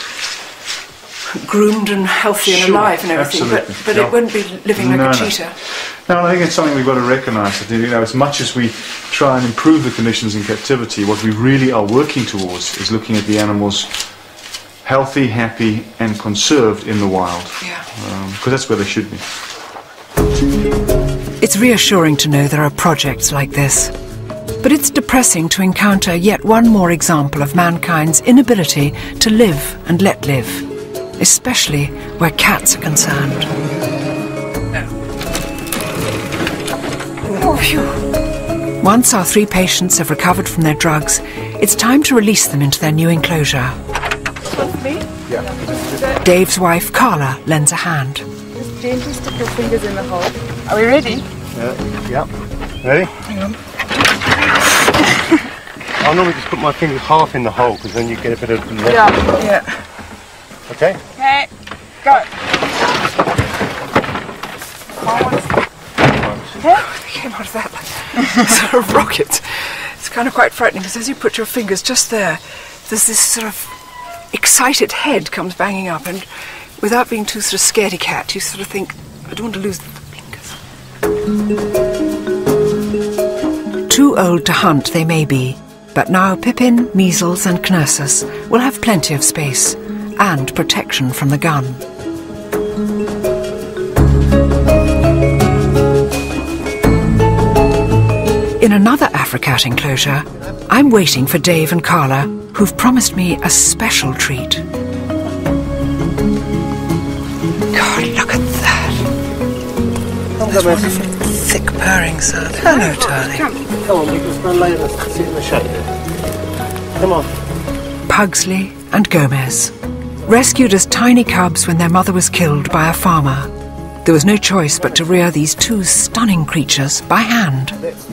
groomed and healthy and alive and everything, but it wouldn't be living like a cheetah. No, I think it's something we've got to recognise. That, you know, as much as we try and improve the conditions in captivity, what we really are working towards is looking at the animals healthy, happy, and conserved in the wild. Yeah. Because that's where they should be. It's reassuring to know there are projects like this. But it's depressing to encounter yet one more example of mankind's inability to live and let live, especially where cats are concerned. Oh, phew. Once our 3 patients have recovered from their drugs, it's time to release them into their new enclosure. One for me? Yeah. Dave's wife, Carla, lends a hand. Just gently stick your fingers in the hole. Are we ready? Yeah. Ready? Hang on. I'll normally just put my fingers half in the hole because then you get a bit of... Yeah. Okay? Okay, go. They came out of that like sort of rocket. It's kind of quite frightening because as you put your fingers just there, there's this sort of excited head comes banging up, and without being too sort of scaredy cat, you sort of think, I don't want to lose the fingers. Too old to hunt they may be, but now Pippin, Measles and Knursus will have plenty of space and protection from the gun. In another Africat enclosure, I'm waiting for Dave and Carla, who've promised me a special treat. God, look at that. That's wonderful thick purring sound. Hello, darling. Come on, you can go lay in the, sit in the shade. Come on. Pugsley and Gomez, rescued as tiny cubs when their mother was killed by a farmer. There was no choice but to rear these 2 stunning creatures by hand,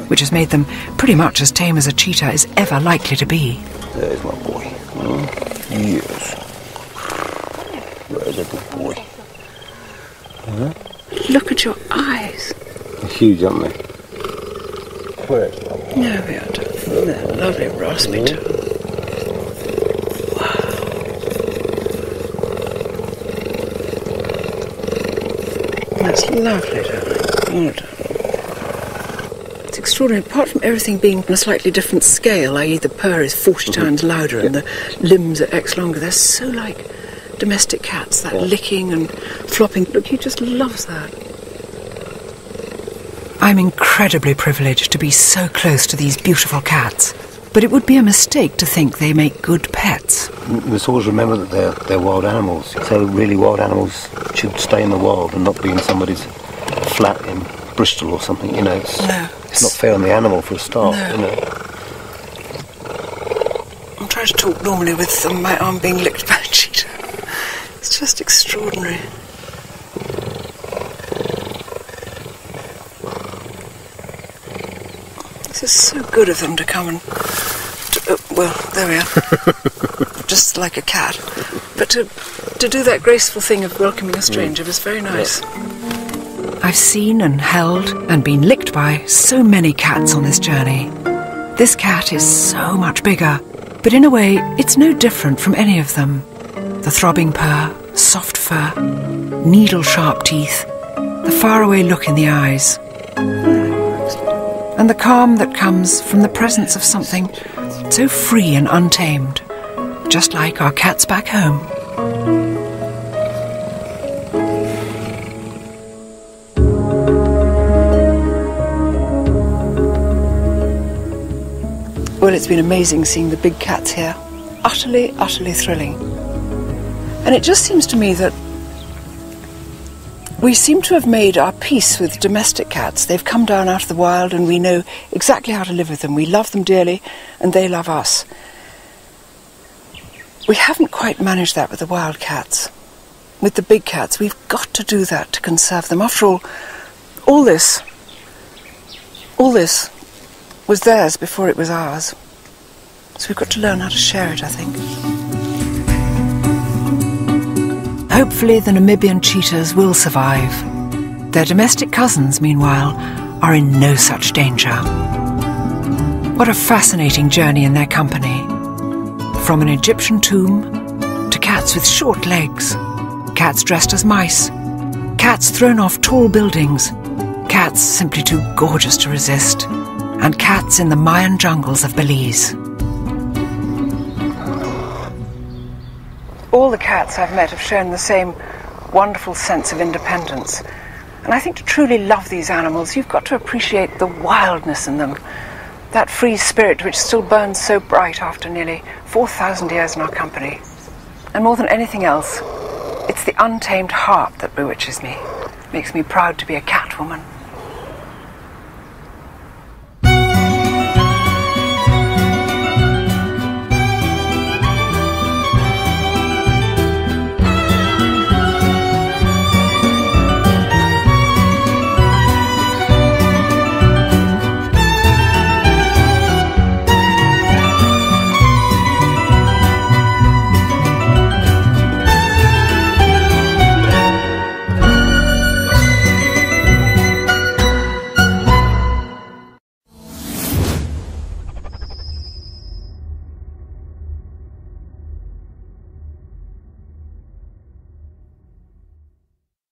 which has made them pretty much as tame as a cheetah is ever likely to be. There's my boy. Yes. There's a good boy. Look at your eyes. They're huge, aren't they? Where's my boy? No, we are. They're lovely raspy too. That's lovely, darling. Oh, darling. It's extraordinary. Apart from everything being on a slightly different scale, i.e. the purr is 40 times louder and the limbs are X longer, they're so like domestic cats, that licking and flopping. Look, he just loves that. I'm incredibly privileged to be so close to these beautiful cats, but it would be a mistake to think they make good pets. We must always remember that they're wild animals. So really wild animals should stay in the wild and not be in somebody's flat in Bristol or something, you know. It's not fair on the animal for a start, you know. I'm trying to talk normally with my arm being licked by a cheetah. It's just extraordinary. It's so good of them to come and... well, there we are. Just like a cat. But to do that graceful thing of welcoming a stranger was very nice. I've seen and held and been licked by so many cats on this journey. This cat is so much bigger, but in a way it's no different from any of them. The throbbing purr, soft fur, needle-sharp teeth, the faraway look in the eyes, and the calm that comes from the presence of something so free and untamed, just like our cats back home. Well, it's been amazing seeing the big cats here. Utterly, utterly thrilling. And it just seems to me that we seem to have made our peace with domestic cats. They've come down out of the wild and we know exactly how to live with them. We love them dearly and they love us. We haven't quite managed that with the wild cats. With the big cats, we've got to do that to conserve them. After all this was theirs before it was ours. So we've got to learn how to share it, I think. Hopefully the Namibian cheetahs will survive. Their domestic cousins, meanwhile, are in no such danger. What a fascinating journey in their company. From an Egyptian tomb to cats with short legs, cats dressed as mice, cats thrown off tall buildings, cats simply too gorgeous to resist, and cats in the Mayan jungles of Belize. All the cats I've met have shown the same wonderful sense of independence. And I think to truly love these animals, you've got to appreciate the wildness in them. That free spirit which still burns so bright after nearly 4,000 years in our company. And more than anything else, it's the untamed heart that bewitches me. Makes me proud to be a cat woman.